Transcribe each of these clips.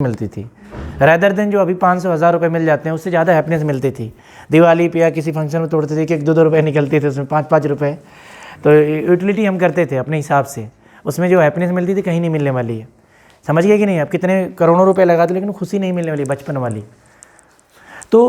मिलती थी, rather than जो अभी 500-1000 रुपये मिल जाते हैं, उससे ज़्यादा हैप्पीनेस मिलती थी। दिवाली पे या किसी फंक्शन में तोड़ते थे कि 1-2 रुपये निकलते थे, उसमें 5-5 रुपये। तो यूटिलिटी हम करते थे अपने हिसाब से, उसमें जो हैप्पीनेस मिलती थी कहीं नहीं मिलने वाली है। समझ गए कि नहीं? आप कितने करोड़ों रुपये लगा दो लेकिन खुशी नहीं मिलने वाली बचपन वाली। तो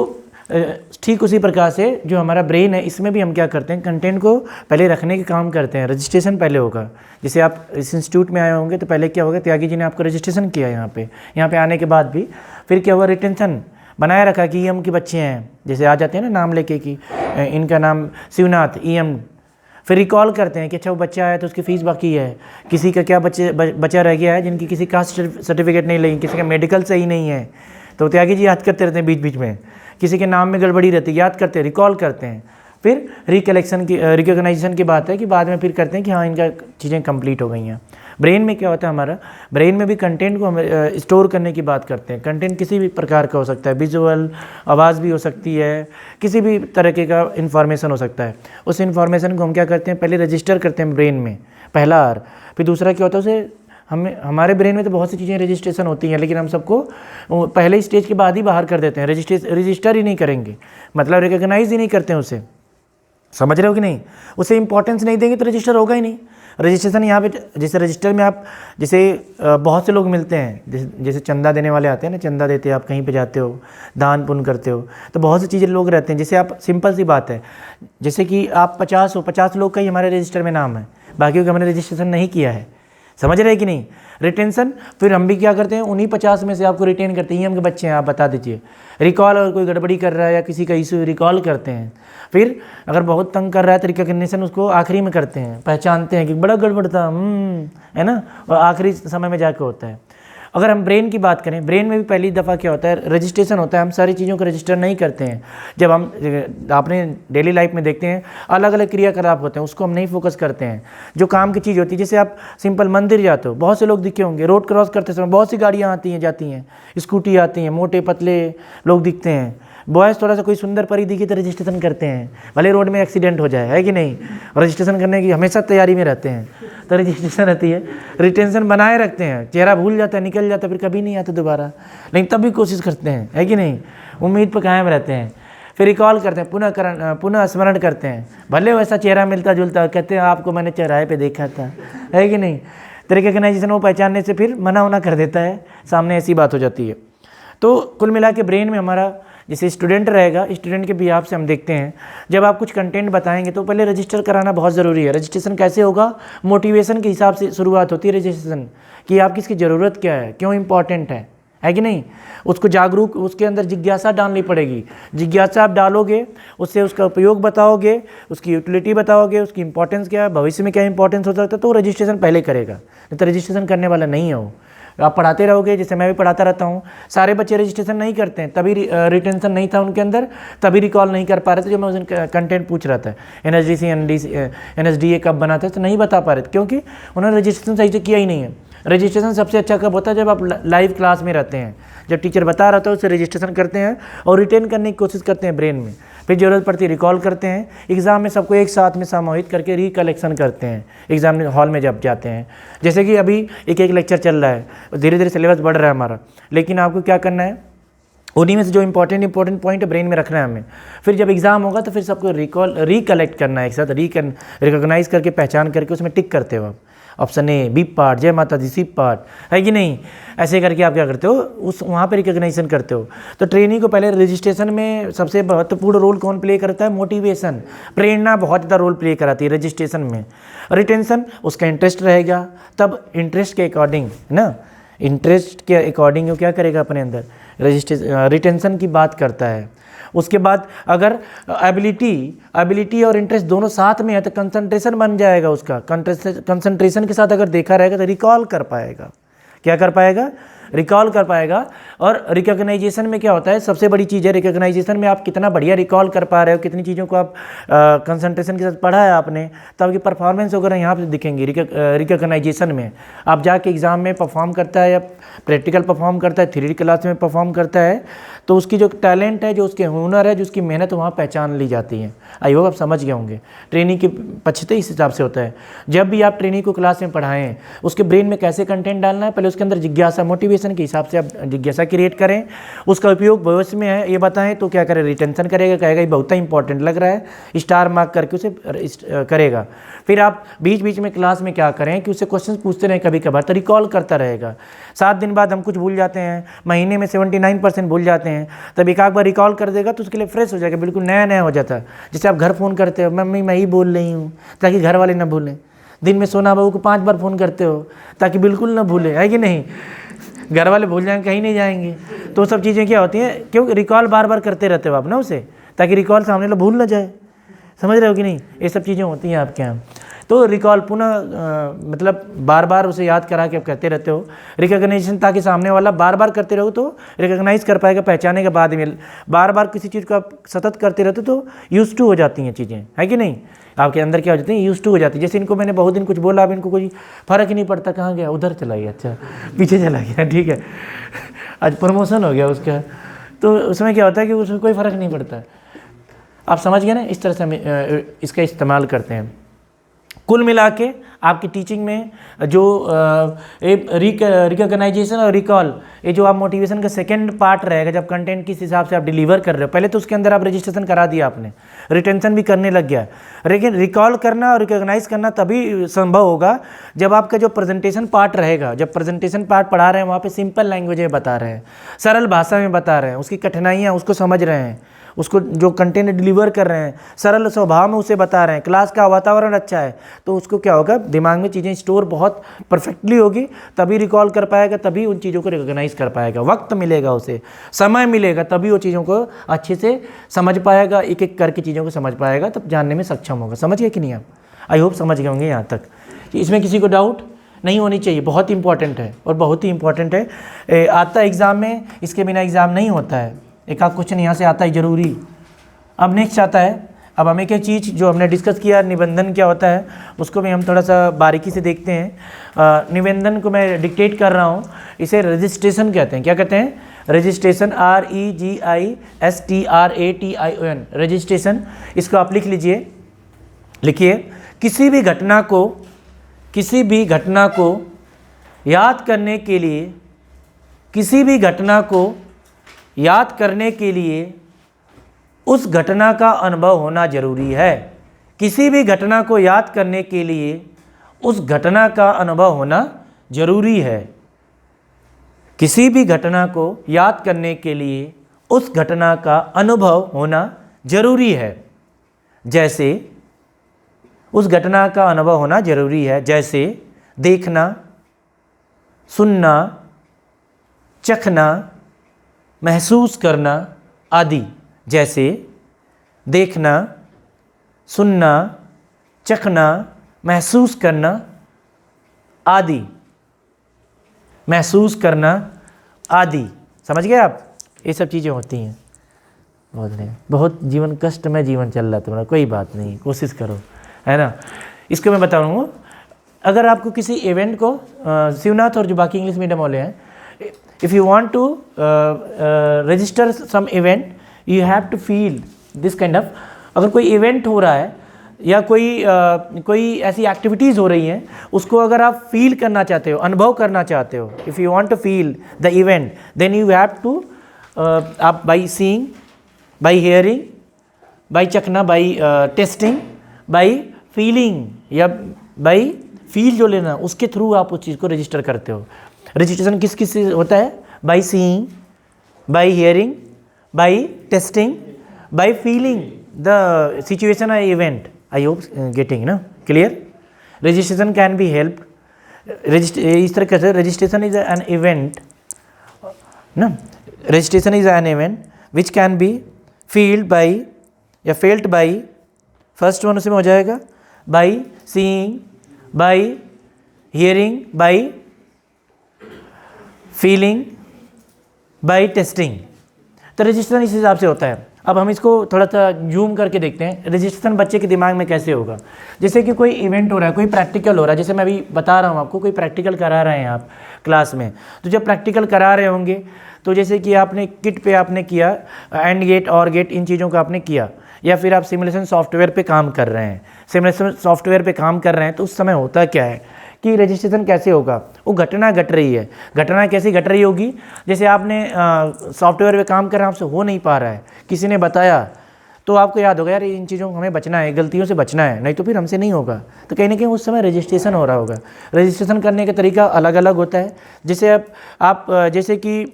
ठीक उसी प्रकार से जो हमारा ब्रेन है, इसमें भी हम क्या करते हैं, कंटेंट को पहले रखने के काम करते हैं। रजिस्ट्रेशन पहले होगा। जैसे आप इस इंस्टीट्यूट में आए होंगे तो पहले क्या होगा, त्यागी जी ने आपको रजिस्ट्रेशन किया यहाँ पे आने के बाद भी फिर क्या हुआ, रिटेंशन बनाए रखा कि ईएम के बच्चे हैं, जैसे आ जाते हैं ना नाम लेके कि इनका नाम शिवनाथ ईएम, फिर रिकॉल करते हैं कि अच्छा वो बच्चा आया तो उसकी फ़ीस बाकी है, किसी का क्या बच्चा रह गया है जिनकी किसी कास्ट सर्टिफिकेट नहीं लगी, किसी का मेडिकल सही नहीं है, तो त्यागी जी याद करते रहते हैं बीच बीच में, किसी के नाम में गड़बड़ी रहती है, याद करते हैं, रिकॉल करते हैं। फिर रिकॉग्नाइजेशन की बात है कि बाद में फिर करते हैं कि हाँ इनका चीज़ें कंप्लीट हो गई हैं। ब्रेन में क्या होता है, हमारा ब्रेन में भी कंटेंट को हम स्टोर करने की बात करते हैं। कंटेंट किसी भी प्रकार का हो सकता है, विजुअल, आवाज़ भी हो सकती है, किसी भी तरीके का इन्फॉर्मेशन हो सकता है। उस इन्फॉर्मेशन को हम क्या करते हैं, पहले रजिस्टर करते हैं ब्रेन में, पहला आर। फिर दूसरा क्या होता है, उसे हमारे ब्रेन में तो बहुत सी चीज़ें रजिस्ट्रेशन होती हैं, लेकिन हम सबको पहले स्टेज के बाद ही बाहर कर देते हैं। रजिस्टर ही नहीं करेंगे, मतलब रिकॉग्नाइज ही नहीं करते हैं उसे। समझ रहे हो कि नहीं? उसे इंपॉर्टेंस नहीं देंगे तो रजिस्टर होगा ही नहीं। रजिस्ट्रेशन यहाँ पे, जैसे रजिस्टर में आप, जैसे बहुत से लोग मिलते हैं, जैसे चंदा देने वाले आते हैं ना, चंदा देते हैं, आप कहीं पे जाते हो, दान पुण्य करते हो, तो बहुत सी चीज़ें लोग रहते हैं। जैसे आप, सिंपल सी बात है, जैसे कि आप 50 लोग का ही हमारे रजिस्टर में नाम है, बाकी का हमने रजिस्ट्रेशन नहीं किया है। समझ रहे हैं कि नहीं? रिटेंशन, फिर हम भी क्या करते हैं, उन्हीं 50 में से आपको रिटेन करते हैं, हम के बच्चे हैं आप बता दीजिए। रिकॉल, अगर कोई गड़बड़ी कर रहा है या किसी का इशू, रिकॉल करते हैं। फिर अगर बहुत तंग कर रहा है तो रिकॉग्निशन उसको आखिरी में करते हैं, पहचानते हैं कि बड़ा गड़बड़ था, है ना, और आखिरी समय में जाके होता है। अगर हम ब्रेन की बात करें, ब्रेन में भी पहली दफ़ा क्या होता है, रजिस्ट्रेशन होता है। हम सारी चीज़ों को रजिस्टर नहीं करते हैं। जब हम अपने डेली लाइफ में देखते हैं, अलग अलग क्रियाकलाप होते हैं, उसको हम नहीं फोकस करते हैं। जो काम की चीज़ होती है, जैसे आप सिंपल मंदिर जाते हो, बहुत से लोग दिखे होंगे, रोड क्रॉस करते समय बहुत सी गाड़ियाँ आती हैं जाती हैं, स्कूटी आती हैं, मोटे पतले लोग दिखते हैं। बॉयज़ थोड़ा सा कोई सुंदर परी दिखी तो रजिस्ट्रेशन करते हैं, भले रोड में एक्सीडेंट हो जाए, है कि नहीं? रजिस्ट्रेशन करने की हमेशा तैयारी में रहते हैं, तो रजिस्ट्रेशन रहती है। रिटेंशन बनाए रखते हैं, चेहरा भूल जाता है, निकल जाता है, फिर कभी नहीं आता दोबारा, लेकिन तब भी कोशिश करते हैं, है कि नहीं? उम्मीद पर कायम रहते हैं। फिर रिकॉल करते हैं, पुनः स्मरण करते हैं, भले वैसा चेहरा मिलता जुलता, कहते हैं आपको मैंने चौराहे पे देखा था, है कि नहीं? तो रिकॉग्नाइजेशन वो पहचानने से फिर मना कर देता है, सामने ऐसी बात हो जाती है। तो कुल मिला के ब्रेन में हमारा, जैसे स्टूडेंट रहेगा, स्टूडेंट के बिहाफ से हम देखते हैं, जब आप कुछ कंटेंट बताएंगे तो पहले रजिस्टर कराना बहुत ज़रूरी है। रजिस्ट्रेशन कैसे होगा? मोटिवेशन के हिसाब से शुरुआत होती है रजिस्ट्रेशन, कि आपकी इसकी ज़रूरत क्या है, क्यों इंपॉर्टेंट है कि नहीं? उसको जागरूक, उसके अंदर जिज्ञासा डालनी पड़ेगी। जिज्ञासा आप डालोगे, उससे उसका उपयोग बताओगे, उसकी यूटिलिटी बताओगे, उसकी इंपॉर्टेंस क्या है, भविष्य में क्या इंपॉर्टेंस हो सकता है, तो रजिस्ट्रेशन पहले करेगा। नहीं तो रजिस्ट्रेशन करने वाला नहीं है वो। आप पढ़ाते रहोगे, जैसे मैं भी पढ़ाता रहता हूँ, सारे बच्चे रजिस्ट्रेशन नहीं करते हैं, तभी रिटेंशन नहीं था उनके अंदर, तभी रिकॉल नहीं कर पा रहे थे। जो मैं उस दिन कंटेंट पूछ रहा था, NSDA कब बना था, तो नहीं बता पा रहे थे, क्योंकि उन्होंने रजिस्ट्रेशन सही से किया ही नहीं है। रजिस्ट्रेशन सबसे अच्छा कब होता है? जब आप लाइव क्लास में रहते हैं, जब टीचर बता रहा था उसे रजिस्ट्रेशन करते हैं और रिटेन करने की कोशिश करते हैं ब्रेन में। फिर ज़रूरत पड़ती है रिकॉल करते हैं, एग्ज़ाम में सबको एक साथ में समाहित करके रिकलेक्शन करते हैं एग्ज़ाम हॉल में जब जाते हैं। जैसे कि अभी एक लेक्चर चल रहा है, धीरे धीरे सिलेबस बढ़ रहा है हमारा, लेकिन आपको क्या करना है, उन्हीं में से जो इंपॉर्टेंट पॉइंट ब्रेन में रखना है हमें। फिर जब एग्ज़ाम होगा तो फिर सबको रिकलेक्ट करना है एक साथ, रिकॉग्नाइज करके, पहचान करके उसमें टिक करते हो आप। ऑप्शन ए बी पार्ट, जय माता दी सी पार्ट, है कि नहीं? ऐसे करके आप क्या करते हो, उस वहाँ पे रिकॉग्नाइजेशन करते हो। तो ट्रेनिंग को पहले रजिस्ट्रेशन में सबसे महत्वपूर्ण रोल कौन प्ले करता है? मोटिवेशन, प्रेरणा बहुत ज़्यादा रोल प्ले कराती है रजिस्ट्रेशन में। रिटेंशन, उसका इंटरेस्ट रहेगा, तब इंटरेस्ट के अकॉर्डिंग ना, इंटरेस्ट के अकॉर्डिंग वो क्या करेगा अपने अंदर, रिटेंशन की बात करता है। उसके बाद अगर एबिलिटी और इंटरेस्ट दोनों साथ में है तो कंसंट्रेशन बन जाएगा उसका। कंसंट्रेशन के साथ अगर देखा रहेगा तो रिकॉल कर पाएगा। क्या कर पाएगा? रिकॉल कर पाएगा। और रिकॉग्नाइजेशन में क्या होता है, सबसे बड़ी चीज़ है रिकॉग्नाइजेशन में, आप कितना बढ़िया रिकॉल कर पा रहे हो, कितनी चीज़ों को आप कंसंट्रेशन के साथ पढ़ा है आपने, तो आपकी परफॉर्मेंस वगैरह यहाँ पे दिखेंगी। रिकॉग्नाइजेशन में आप जाके एग्ज़ाम में परफॉर्म करता है या प्रैक्टिकल परफॉर्म करता है, थ्योरी क्लास में परफॉर्म करता है, तो उसकी जो टैलेंट है, जो उसके हुनर है, जो उसकी मेहनत वहाँ पहचान ली जाती है। आई होप आप समझ गए होंगे। ट्रेनिंग के पछते इस हिसाब से होता है। जब भी आप ट्रेनिंग को क्लास में पढ़ाएं, उसके ब्रेन में कैसे कंटेंट डालना है, पहले उसके अंदर जिज्ञासा, मोटिवेशन मोटिवेशन के हिसाब से आप जिज्ञासा क्रिएट करें, उसका उपयोग भविष्य में है ये बताएं तो क्या करे, रिटेंशन करेगा, कहेगा ये बहुत ही इंपॉर्टेंट लग रहा है, स्टार मार्क करके उसे करेगा। फिर आप बीच बीच में क्लास में क्या करें कि उससे क्वेश्चन पूछते रहें कभी कभार, तो रिकॉल करता रहेगा। 7 दिन बाद हम कुछ भूल जाते हैं, महीने में 79% भूल जाते हैं, तब एक आध बार रिकॉल कर देगा तो उसके लिए फ्रेश हो जाएगा, बिल्कुल नया नया हो जाता है। जैसे आप घर फ़ोन करते हो, मम्मी मैं ही बोल रही हूँ, ताकि घर वाले ना भूलें। दिन में सोना बहू को 5 बार फ़ोन करते हो ताकि बिल्कुल ना भूले, है कि नहीं? घर वाले भूल जाएंगे, कहीं नहीं जाएंगे। तो सब चीज़ें क्या होती हैं, क्योंकि रिकॉल बार बार करते रहते हो आप ना उसे, ताकि रिकॉल सामने वाला भूल ना जाए। समझ रहे हो कि नहीं? ये सब चीज़ें होती हैं आपके यहाँ। तो रिकॉल पुनः मतलब बार बार उसे याद करा के आप करते रहते हो। रिकॉग्निशन, ताकि सामने वाला बार बार करते रहो तो रिकॉग्नाइज कर पाएगा, पहचाने के बाद में। बार बार किसी चीज़ को आप सतत करते रहते हो तो यूज टू हो जाती हैं चीज़ें, है कि नहीं? आपके अंदर क्या हो जाती है, यूज टू हो जाती है। जैसे इनको मैंने बहुत दिन कुछ बोला, अब इनको कोई फ़र्क ही नहीं पड़ता, कहाँ गया, उधर चला गया, अच्छा पीछे चला गया, ठीक है, आज प्रमोशन हो गया उसका। तो उसमें क्या होता है कि उसमें कोई फ़र्क नहीं पड़ता। आप समझ गए ना? इस तरह से हम इसका इस्तेमाल करते हैं। कुल मिला के आपकी टीचिंग में जो रिकॉग्नाइजेशन और रिकॉल, ये जो आप मोटिवेशन का सेकंड पार्ट रहेगा, जब कंटेंट किस हिसाब से आप डिलीवर कर रहे हो। पहले तो उसके अंदर आप रजिस्ट्रेशन करा दिया आपने, रिटेंशन भी करने लग गया, लेकिन रिकॉल करना और रिकॉग्नाइज करना तभी संभव होगा जब आपका जो प्रेजेंटेशन पार्ट रहेगा। जब प्रेजेंटेशन पार्ट पढ़ा रहे हैं वहाँ पर सिंपल लैंग्वेज में बता रहे हैं, सरल भाषा में बता रहे हैं, उसकी कठिनाइयाँ उसको समझ रहे हैं, उसको जो कंटेंट डिलीवर कर रहे हैं सरल स्वभाव में उसे बता रहे हैं, क्लास का वातावरण अच्छा है, तो उसको क्या होगा, दिमाग में चीज़ें स्टोर बहुत परफेक्टली होगी, तभी रिकॉल कर पाएगा, तभी उन चीज़ों को रिकॉग्नाइज कर पाएगा। वक्त मिलेगा उसे, समय मिलेगा, तभी वो चीज़ों को अच्छे से समझ पाएगा, एक एक करके चीज़ों को समझ पाएगा, तब जानने में सक्षम होगा। समझ गए कि नहीं आप? आई होप समझ गए होंगे यहाँ तक। इसमें किसी को डाउट नहीं होनी चाहिए, बहुत इंपॉर्टेंट है और बहुत ही इंपॉर्टेंट है। आता एग्ज़ाम में, इसके बिना एग्ज़ाम नहीं होता है। एक आध क्वेश्चन यहाँ से आता है जरूरी। अब नेक्स्ट आता है, अब हम एक एक चीज़ जो हमने डिस्कस किया, निबंधन क्या होता है उसको भी हम थोड़ा सा बारीकी से देखते हैं। निबंधन को मैं डिक्टेट कर रहा हूँ, इसे रजिस्ट्रेशन कहते हैं। क्या कहते हैं? Registration, REGISTRATION, registration. इसको आप लिख लीजिए, लिखिए। किसी भी घटना को याद करने के लिए, किसी भी घटना को याद करने के लिए उस घटना का अनुभव होना जरूरी है। किसी भी घटना को याद करने के लिए उस घटना का अनुभव होना जरूरी है। किसी भी घटना को याद करने के लिए उस घटना का अनुभव होना जरूरी है। जैसे, उस घटना का अनुभव होना जरूरी है, जैसे देखना, सुनना, चखना, महसूस करना आदि। जैसे देखना, सुनना, चखना, महसूस करना आदि, महसूस करना आदि। समझ गए आप? ये सब चीज़ें होती हैं। बहुत जीवन कष्ट में जीवन चल रहा है तुम्हारा, कोई बात नहीं, कोशिश करो, है ना। इसको मैं बताऊँगा। अगर आपको किसी इवेंट को, शिवनाथ और जो बाकी इंग्लिश मीडियम वाले हैं, if you want to register some event, you have to feel this kind of। अगर कोई इवेंट हो रहा है या कोई ऐसी एक्टिविटीज़ हो रही हैं, उसको अगर आप फील करना चाहते हो, अनुभव करना चाहते हो, if you want to feel the event, then you have to, आप by seeing, by hearing, by चखना, बाई टेस्टिंग, बाई फीलिंग या बाई फील जो लेना, उसके थ्रू आप उस चीज़ को रजिस्टर करते हो। रजिस्ट्रेशन किस किस से होता है? By seeing, by hearing, by tasting, by feeling the situation और इवेंट। आई होप गेटिंग ना clear. Registration can be help, इस तरह कैसे, रजिस्ट्रेशन इज एन इवेंट ना, registration is an event which can be field by या felt by, first one उसमें हो जाएगा, by seeing, by hearing, by feeling, by testing. तो रजिस्ट्रेशन इस हिसाब से होता है। अब हम इसको थोड़ा सा जूम करके देखते हैं, रजिस्ट्रेशन बच्चे के दिमाग में कैसे होगा। जैसे कि कोई इवेंट हो रहा है, कोई प्रैक्टिकल हो रहा है, जैसे मैं अभी बता रहा हूँ आपको, कोई प्रैक्टिकल करा रहे हैं आप क्लास में, तो जब प्रैक्टिकल करा रहे होंगे तो जैसे कि आपने किट पे आपने किया, एंड गेट और गेट, इन चीज़ों को आपने किया, या फिर आप सिमुलेशन सॉफ्टवेयर पे काम कर रहे हैं, सिमुलेशन सॉफ्टवेयर पे काम कर रहे हैं, तो उस समय होता क्या है कि रजिस्ट्रेशन कैसे होगा। वो घटना घट रही है। घटना कैसी घट रही होगी, जैसे आपने सॉफ्टवेयर पे काम कर रहे हैं, आपसे हो नहीं पा रहा है, किसी ने बताया, तो आपको याद होगा यार इन चीज़ों को हमें बचना है, गलतियों से बचना है, नहीं तो फिर हमसे नहीं होगा। तो कहीं ना कहीं उस समय रजिस्ट्रेशन हो रहा होगा। रजिस्ट्रेशन करने का तरीका अलग अलग होता है। जैसे आप जैसे कि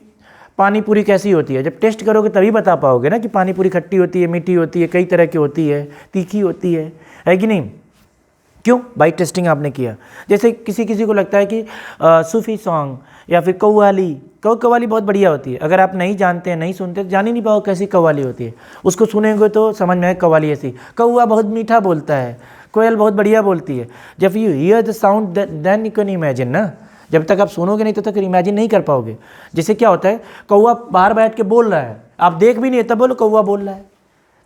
पानी पूरी कैसी होती है, जब टेस्ट करोगे तभी बता पाओगे ना कि पानी पूरी खट्टी होती है, मीठी होती है, कई तरह की होती है, तीखी होती है कि नहीं। क्यों? बाई टेस्टिंग आपने किया। जैसे किसी किसी को लगता है कि सूफी सॉन्ग या फिर कव्वाली, कव्वाली बहुत बढ़िया होती है। अगर आप नहीं जानते हैं, नहीं सुनते, जान ही नहीं पाओ कैसी कव्वाली होती है। उसको सुनेंगे तो समझ में आए कव्वाली ऐसी। कौवा बहुत मीठा बोलता है, कोयल बहुत बढ़िया बोलती है। जब you hear the sound then you can imagine ना। जब तक आप सुनोगे नहीं तो तक इमेजिन नहीं कर पाओगे। जैसे क्या होता है, कौवा बाहर बैठ के बोल रहा है, आप देख भी नहीं है तब बोलो कौवा बोल रहा है।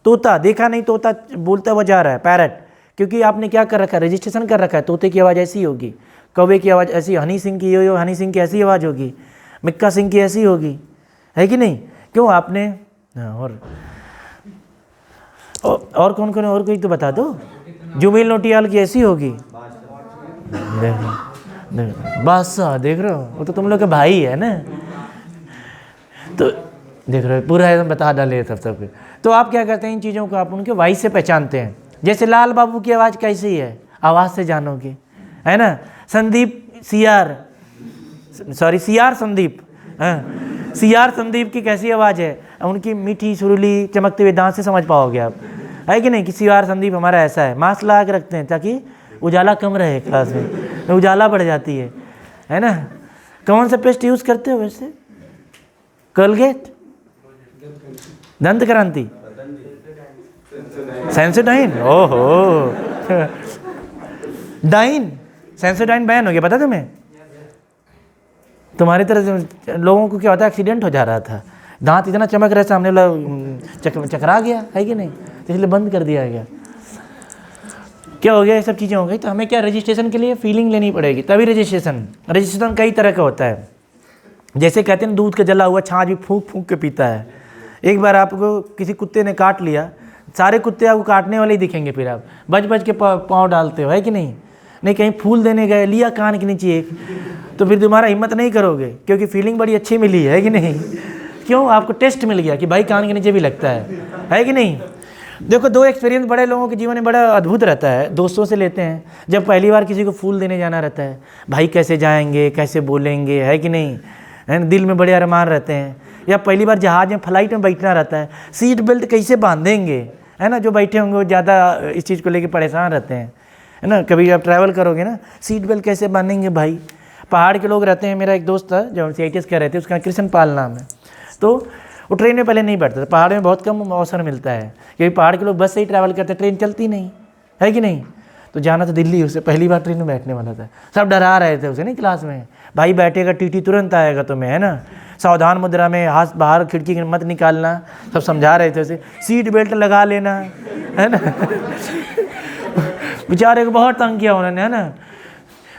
तोता देखा नहीं, तोता बोलता हुआ जा रहा है, पैरट, क्योंकि आपने क्या कर रखा है, रजिस्ट्रेशन कर रखा है। तोते की आवाज़ ऐसी होगी, कौवे की आवाज़ ऐसी, हनी सिंह की हो, हनी सिंह की ऐसी आवाज़ होगी, मिक्का सिंह की ऐसी होगी, है कि नहीं। क्यों आपने और कौन कौन, और कोई तो बता दो। जुबिल नौटियाल की ऐसी होगी, बादशाह देख रहे हो, वो तो तुम लोग के भाई है ना, तो देख रहे हो पूरा एकदम बता डाले सब। तो आप क्या करते हैं, इन चीज़ों को आप उनके वॉइस से पहचानते हैं। जैसे लाल बाबू की आवाज़ कैसी है, आवाज़ से जानोगे, है ना। संदीप सीआर संदीप, हाँ, सीआर संदीप की कैसी आवाज़ है, उनकी मीठी सुरीली चमकते हुए दांत से समझ पाओगे आप, है कि नहीं, कि सीआर संदीप हमारा ऐसा है। मास्क लगा के रखते हैं ताकि उजाला कम रहे क्लास में, उजाला बढ़ जाती है ना। कौन सा पेस्ट यूज़ करते हो वैसे? कोलगेट, दंत क्रांति, सेंसोडाइन, ओहो डाइन, सेंसोडाइन बैन हो गया, पता तुम्हें? तुम्हारी तरह से लोगों को क्या होता है, एक्सीडेंट हो जा रहा था, दांत इतना चमक रहा सामने वाला चकरा गया, है कि नहीं, तो इसलिए बंद कर दिया गया। क्या हो गया, ये सब चीज़ें हो गई। तो हमें क्या, रजिस्ट्रेशन के लिए फीलिंग लेनी पड़ेगी तभी रजिस्ट्रेशन कई तरह का होता है। जैसे कहते हैं दूध का जला हुआ छाछ भी फूंक फूंक के पीता है। एक बार आपको किसी कुत्ते ने काट लिया, सारे कुत्ते आपको काटने वाले ही दिखेंगे, फिर आप बच बच के पाँव डालते हो, है कि नहीं। नहीं कहीं फूल देने गए, लिया कान के नीचे एक, तो फिर तुम्हारा हिम्मत नहीं करोगे, क्योंकि फीलिंग बड़ी अच्छी मिली है कि नहीं। क्यों? आपको टेस्ट मिल गया कि भाई कान के नीचे भी लगता है कि नहीं। देखो, दो एक्सपीरियंस बड़े लोगों के जीवन में बड़ा अद्भुत रहता है। दोस्तों से लेते हैं, जब पहली बार किसी को फूल देने जाना रहता है, भाई कैसे जाएंगे, कैसे बोलेंगे, है कि नहीं, है, दिल में बड़े अरमान रहते हैं। या पहली बार जहाज में, फ्लाइट में बैठना रहता है, सीट बेल्ट कैसे बांधेंगे, है ना। जो बैठे होंगे वो ज़्यादा इस चीज़ को लेकर परेशान रहते हैं, है ना। कभी आप ट्रैवल करोगे ना, सीट बेल्ट कैसे बांधेंगे भाई। पहाड़ के लोग रहते हैं, मेरा एक दोस्त था जो CITS कर रहे थे, उसका कृष्ण पाल नाम है, तो वो ट्रेन में पहले नहीं बैठता था। पहाड़ में बहुत कम अवसर मिलता है, क्योंकि पहाड़ के लोग बस से ही ट्रैवल करते हैं, ट्रेन चलती नहीं, है कि नहीं। तो जाना था दिल्ली, उससे पहली बार ट्रेन में बैठने वाला था। सब डरा रहे थे उसे, नहीं क्लास में, भाई बैठेगा TT तुरंत आएगा तुम्हें, है ना, सावधान मुद्रा में, हाथ बाहर खिड़की के मत निकालना, सब समझा रहे थे उसे, सीट बेल्ट लगा लेना, है ना। बेचारे को बहुत तंग किया उन्होंने, है ना।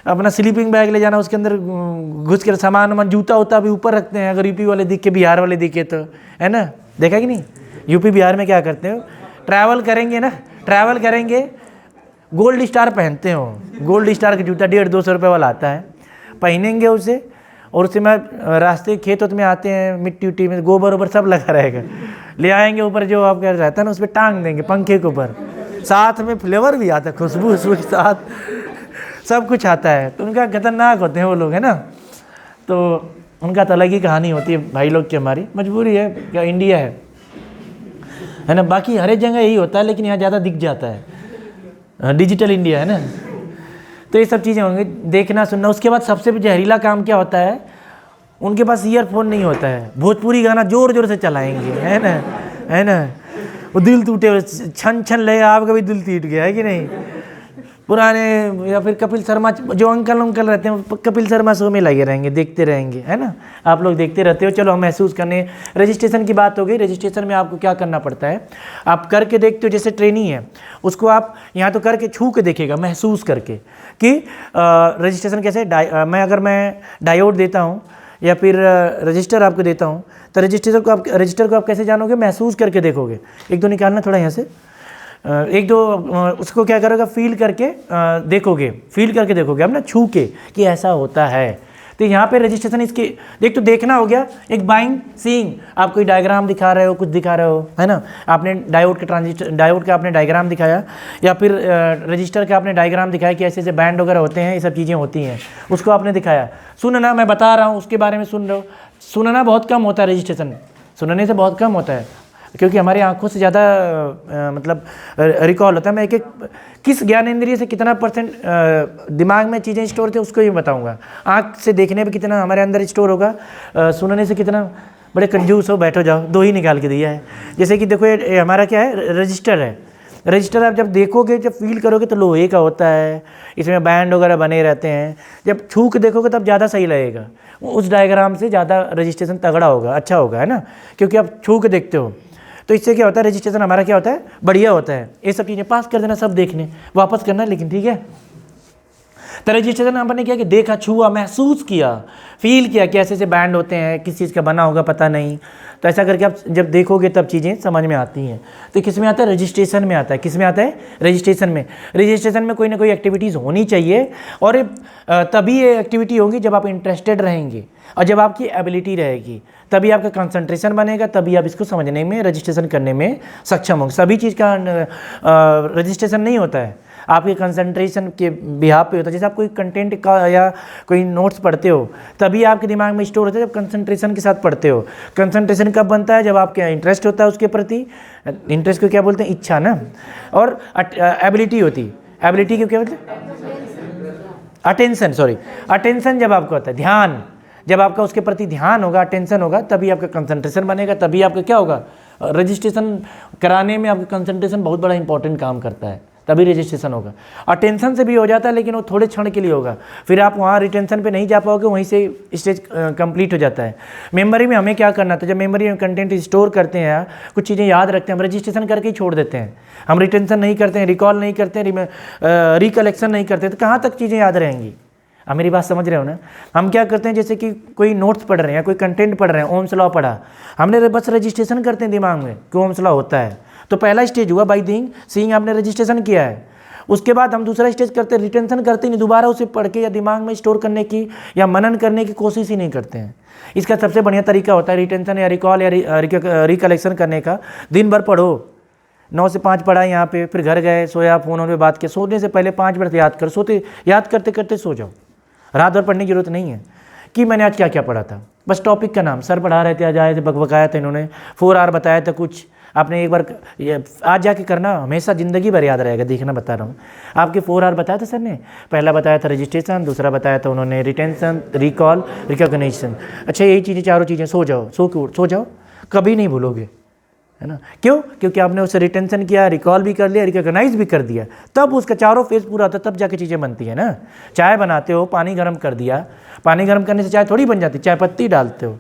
अपना स्लीपिंग बैग ले जाना, उसके अंदर घुस कर सामान जूता उता भी ऊपर रखते हैं, अगर यूपी वाले दिखे, बिहार वाले दिखे तो, है ना। देखा कि नहीं, यूपी बिहार में क्या करते हो, ट्रैवल करेंगे ना, ट्रैवल करेंगे, गोल्ड स्टार पहनते हो, गोल्ड स्टार का जूता 150-200 रुपये वाला आता है, पहनेंगे उसे, और उससे मैं रास्ते खेत में आते हैं, मिट्टी उट्टी में गोबर ओबर सब लगा रहेगा, ले आएंगे ऊपर, जो आपका रहता है ना उस पर टांग देंगे पंखे के ऊपर, साथ में फ्लेवर भी आता है, खुशबू के साथ सब कुछ आता है। तो उनका खतरनाक होते हैं वो लोग, है ना। तो उनका तो अलग ही कहानी होती है भाई लोग की। हमारी मजबूरी है, क्या इंडिया है ना। बाकी हर एक जगह यही होता है, लेकिन यहाँ ज़्यादा दिख जाता है, डिजिटल इंडिया है ना। तो ये सब चीज़ें होंगी, देखना सुनना। उसके बाद सबसे जहरीला काम क्या होता है, उनके पास ईयरफोन नहीं होता है, भोजपुरी गाना जोर जोर से चलाएंगे, है ना। वो दिल टूटे, छन छन ले, आपका भी दिल टूट गया, है कि नहीं। पुराने, या फिर कपिल शर्मा, जो अंकल रहते हैं, कपिल शर्मा शो में लगे रहेंगे, देखते रहेंगे, है ना। आप लोग देखते रहते हो। चलो हम महसूस करने, रजिस्ट्रेशन की बात हो गई। रजिस्ट्रेशन में आपको क्या करना पड़ता है, आप करके देखते हो। जैसे ट्रेनी है, उसको आप यहाँ तो करके छू के देखेगा, महसूस करके कि रजिस्ट्रेशन कैसे। मैं डायोड देता हूँ या फिर रजिस्टर आपको देता हूँ, तो रजिस्टर को आप कैसे जानोगे, महसूस करके देखोगे। एक दो निकालना थोड़ा यहाँ से, एक दो उसको क्या करोगे, फील करके देखोगे अब ना, छू के कि ऐसा होता है। तो यहाँ पे रजिस्ट्रेशन इसके तो देखना हो गया, एक बाइंग सीइंग, आप कोई डायग्राम दिखा रहे हो, कुछ दिखा रहे हो, है ना, आपने डायोड का आपने डायग्राम दिखाया, या फिर रजिस्टर का आपने डायग्राम दिखाया कि ऐसे ऐसे बैंड वगैरह होते हैं, ये सब चीज़ें होती हैं, उसको आपने दिखाया। सुनना, मैं बता रहा हूँ उसके बारे में सुन रहे हो। सुनना बहुत कम होता है, रजिस्ट्रेशन सुनने से बहुत कम होता है, क्योंकि हमारी आंखों से ज़्यादा मतलब रिकॉल होता है। मैं एक किस ज्ञान इंद्रिय से कितना परसेंट दिमाग में चीज़ें स्टोर होती है उसको ही बताऊंगा। आंख से देखने पे कितना हमारे अंदर स्टोर होगा, सुनने से कितना। बड़े कंजूस हो, बैठो जाओ, दो ही निकाल के दिया है। जैसे कि देखो ये हमारा क्या है, रजिस्टर है। रजिस्टर आप जब देखोगे, जब फील करोगे तो लोहे का होता है, इसमें बैंड वगैरह बने रहते हैं। जब छू के देखोगे तब ज़्यादा सही लगेगा, उस डायग्राम से ज़्यादा रजिस्ट्रेशन तगड़ा होगा, अच्छा होगा, है ना, क्योंकि आप छू के देखते हो। तो इससे क्या होता है, रजिस्ट्रेशन हमारा क्या होता है, बढ़िया होता है। ये सब चीज़ें पास कर देना, सब देखने वापस करना, लेकिन ठीक है। तो रजिस्ट्रेशन आपने क्या कि देखा, छुआ, महसूस किया, फील किया कि ऐसे ऐसे बैंड होते हैं, किस चीज़ का बना होगा पता नहीं। तो ऐसा करके आप जब देखोगे तब चीज़ें समझ में आती हैं। तो किस में आता है, रजिस्ट्रेशन में आता है। किस में आता है, रजिस्ट्रेशन में। रजिस्ट्रेशन में कोई ना कोई एक्टिविटीज़ होनी चाहिए, और तभी ये एक्टिविटी होगी जब आप इंटरेस्टेड रहेंगे और जब आपकी एबिलिटी रहेगी, तभी आपका कंसंट्रेशन बनेगा, तभी आप इसको समझने में, रजिस्ट्रेशन करने में सक्षम होंगे। सभी चीज़ का रजिस्ट्रेशन नहीं होता है, आपके कंसंट्रेशन के बिहाव पे होता है। जैसे आप कोई कंटेंट का या कोई नोट्स पढ़ते हो, तभी आपके दिमाग में स्टोर होता है जब कंसंट्रेशन के साथ पढ़ते हो। कंसंट्रेशन कब बनता है, जब आपका इंटरेस्ट होता है उसके प्रति। इंटरेस्ट को क्या बोलते हैं, इच्छा ना। और एबिलिटी होती है, एबिलिटी को क्या बोलते हैं, अटेंशन, सॉरी, अटेंशन जब आपका होता है, ध्यान, जब आपका उसके प्रति ध्यान होगा, अटेंशन होगा, तभी आपका कंसंट्रेशन बनेगा, तभी आपका क्या होगा, रजिस्ट्रेशन कराने में आपका कंसंट्रेशन बहुत बड़ा इंपॉर्टेंट काम करता है, तभी रजिस्ट्रेशन होगा। अटेंशन से भी हो जाता है, लेकिन वो थोड़े क्षण के लिए होगा, फिर आप वहाँ रिटेंशन पे नहीं जा पाओगे, वहीं से स्टेज कंप्लीट हो जाता है। मेमोरी में हमें क्या करना था, जब मेमोरी में कंटेंट स्टोर करते हैं, कुछ चीज़ें याद रखते हैं, हम रजिस्ट्रेशन करके ही छोड़ देते हैं। हम रिटेंशन नहीं करते हैं, रिकॉल नहीं करते हैं, रिकलेक्शन नहीं करते, तो कहाँ तक चीज़ें याद रहेंगी। आप मेरी बात समझ रहे हो ना। हम क्या करते हैं, जैसे कि कोई नोट्स पढ़ रहे हैं या कोई कंटेंट पढ़ रहे हैं, ओम्स लॉ पढ़ा, हमने बस रजिस्ट्रेशन करते हैं दिमाग में कि ओम्स लॉ होता है। तो पहला स्टेज हुआ बाई सीइंग, आपने रजिस्ट्रेशन किया है। उसके बाद हम दूसरा स्टेज करते हैं, रिटेंशन करते नहीं, दोबारा उसे पढ़ के या दिमाग में स्टोर करने की या मनन करने की कोशिश ही नहीं करते हैं। इसका सबसे बढ़िया तरीका होता है रिटेंशन या रिकॉल या रिकलेक्शन करने का, दिन भर पढ़ो, 9 से 5 पढ़ा यहाँ पे, फिर घर गए, सोया, फ़ोन पे बात किया, सोने से पहले 5 मिनट याद कर, सोते याद करते करते सो जाओ। रात भर पढ़ने की जरूरत नहीं है कि मैंने आज क्या क्या पढ़ा था, बस टॉपिक का नाम, सर पढ़ा रहे थे, आज आए थे, बकबकाया था इन्होंने, 4 आवर बताया था कुछ, आपने एक बार आज जाके करना, हमेशा ज़िंदगी भर याद रहेगा, देखना बता रहा हूँ। आपके 4 आवर बताया था सर ने, पहला बताया था रजिस्ट्रेशन, दूसरा बताया था उन्होंने रिटेंशन, रिकॉल, रिकॉग्निशन। अच्छा, यही चीज़ें, चारों चीज़ें, सो जाओ, सो जाओ, कभी नहीं भूलोगे, है ना। क्यों, क्योंकि आपने उसे रिटेंशन किया, रिकॉल भी कर लिया, रिकॉग्नाइज भी कर दिया, तब उसका चारों फेज पूरा होता है, तब जाके चीज़ें बनती है ना। चाय बनाते हो, पानी गर्म कर दिया, पानी गर्म करने से चाय थोड़ी बन जाती, चाय पत्ती डालते हो,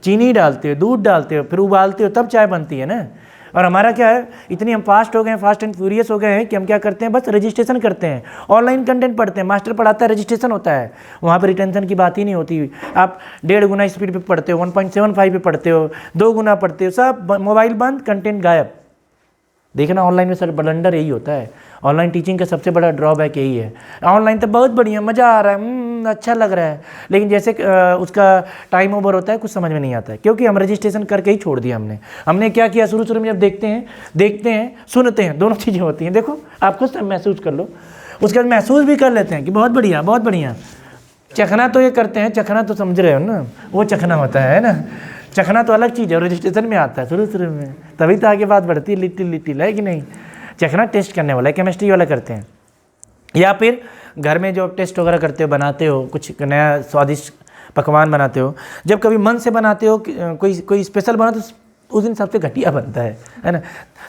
चीनी डालते हो, दूध डालते हो, फिर उबालते हो, तब चाय बनती है ना। और हमारा क्या है, इतनी हम फास्ट हो गए हैं, फास्ट एंड फ्यूरियस हो गए हैं कि हम क्या करते हैं, बस रजिस्ट्रेशन करते हैं, ऑनलाइन कंटेंट पढ़ते हैं, मास्टर पढ़ाता है, रजिस्ट्रेशन होता है, वहाँ पर रिटेंशन की बात ही नहीं होती। आप 1.5 गुना स्पीड पे पढ़ते हो, 1.75 पे पढ़ते हो, 2 गुना पढ़ते हो, सब मोबाइल बंद, कंटेंट गायब। देखना ऑनलाइन में सर ब्लंडर यही होता है, ऑनलाइन टीचिंग का सबसे बड़ा ड्रॉबैक यही है। ऑनलाइन तो बहुत बढ़िया, मज़ा आ रहा है, अच्छा लग रहा है, लेकिन जैसे उसका टाइम ओवर होता है, कुछ समझ में नहीं आता है, क्योंकि हम रजिस्ट्रेशन करके ही छोड़ दिया। हमने क्या किया, शुरू में जब देखते हैं सुनते हैं, दोनों चीज़ें होती हैं। देखो आप खुद महसूस कर लो, उसके बाद महसूस भी कर लेते हैं कि बहुत बढ़िया, बहुत बढ़िया। चखना तो ये करते हैं, चखना तो समझ रहे हो ना, वो चखना होता है ना। चखना तो अलग चीज़ है, रजिस्ट्रेशन में आता है शुरू में, तभी तो आगे बात बढ़ती है, लिटिल है कि नहीं। चखना टेस्ट करने वाला है, केमिस्ट्री वाला करते हैं, या फिर घर में जो टेस्ट वगैरह करते हो, बनाते हो, कुछ नया स्वादिष्ट पकवान बनाते हो, जब कभी मन से बनाते हो, कोई स्पेशल बना, तो उस दिन सबसे घटिया बनता है ना।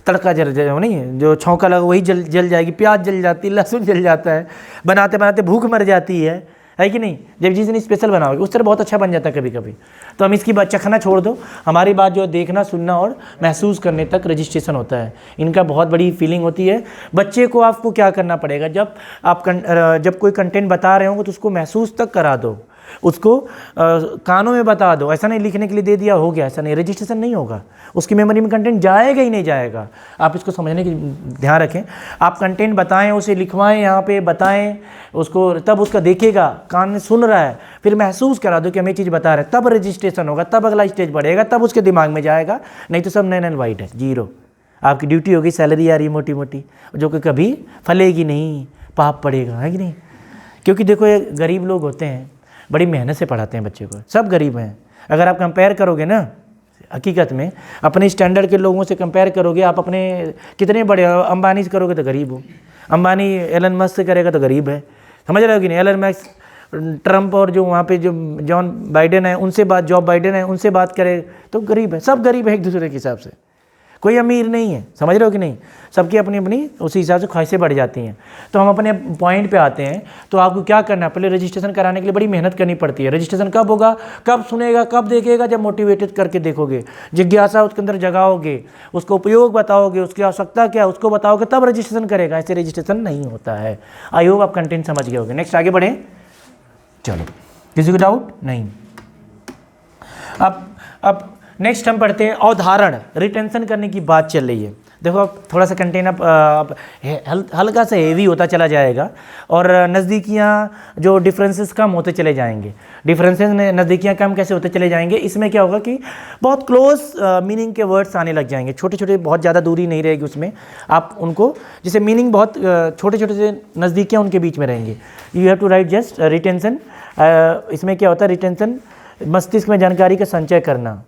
तड़का जल नहीं, जो छौंका लगा वही जल जाएगी, प्याज जल जाती है, लहसुन जल जाता है, बनाते बनाते भूख मर जाती है कि नहीं। जब जिस दिन स्पेशल बनाओगे उस तरह बहुत अच्छा बन जाता है कभी कभी। तो हम इसकी बात चखना छोड़ दो, हमारी बात जो देखना, सुनना और महसूस करने तक रजिस्ट्रेशन होता है। इनका बहुत बड़ी फीलिंग होती है। बच्चे को आपको क्या करना पड़ेगा, जब कोई कंटेंट बता रहे होंगे तो उसको महसूस तक करा दो, उसको कानों में बता दो, ऐसा नहीं लिखने के लिए दे दिया हो गया, ऐसा नहीं, रजिस्ट्रेशन नहीं होगा, उसकी मेमोरी में कंटेंट जाएगा ही नहीं जाएगा। आप इसको समझने की ध्यान रखें। आप कंटेंट बताएं, उसे लिखवाएं, यहाँ पे बताएं उसको, तब उसका देखेगा, कान में सुन रहा है, फिर महसूस करा दो कि हमें चीज़ बता रहे हैं, तब रजिस्ट्रेशन होगा, तब अगला स्टेज बढ़ेगा, तब उसके दिमाग में जाएगा। नहीं तो सब नैन एंड वाइट है, जीरो। आपकी ड्यूटी होगी, सैलरी आ रही मोटी मोटी, जो कि कभी फलेगी नहीं, पाप पड़ेगा, है कि नहीं। क्योंकि देखो ये गरीब लोग होते हैं, बड़ी मेहनत से पढ़ाते हैं बच्चे को, सब गरीब हैं। अगर आप कंपेयर करोगे ना, हकीकत में अपने स्टैंडर्ड के लोगों से कंपेयर करोगे, आप अपने कितने बड़े, अंबानी से करोगे तो गरीब हो, अंबानी एलन मस्क से करेगा तो गरीब है, समझ रहे हो कि नहीं। एलन मस्क, ट्रंप और जो वहाँ पे जो जॉन बाइडेन है उनसे बात, जॉब बाइडेन है उनसे बात करे तो गरीब है, सब गरीब है एक दूसरे के हिसाब से, कोई अमीर नहीं है, समझ रहे हो कि नहीं। सबकी अपनी अपनी उसी हिसाब से ख्वाहिशें बढ़ जाती हैं। तो हम अपने पॉइंट पे आते हैं। तो आपको क्या करना है, पहले रजिस्ट्रेशन कराने के लिए बड़ी मेहनत करनी पड़ती है। रजिस्ट्रेशन कब होगा, कब सुनेगा, कब देखेगा, जब मोटिवेटेड करके देखोगे, जिज्ञासा उसके अंदर जगाओगे, उसको उपयोग बताओगे, उसकी आवश्यकता क्या है उसको बताओगे, तब रजिस्ट्रेशन करेगा। ऐसे रजिस्ट्रेशन नहीं होता है। आई होप आप कंटेंट समझ गए होगे। नेक्स्ट आगे बढ़ें, चलो, किसी को डाउट नहीं। अब नेक्स्ट हम पढ़ते हैं अवधारण। रिटेंशन करने की बात चल रही है। देखो अब थोड़ा सा कंटेंट अब हल्का सा हेवी होता चला जाएगा और नज़दीकियाँ जो डिफरेंसेस कम होते चले जाएंगे। डिफरेंसेस नज़दीकियाँ कम कैसे होते चले जाएंगे, इसमें क्या होगा कि बहुत क्लोज मीनिंग के वर्ड्स आने लग जाएंगे। छोटे छोटे, बहुत ज़्यादा दूरी नहीं रहेगी उसमें, आप उनको जैसे मीनिंग बहुत छोटे छोटे से नज़दीकियाँ उनके बीच में रहेंगे। You have to write just retention. इसमें क्या होता है, रिटेंशन मस्तिष्क में जानकारी का संचय करना।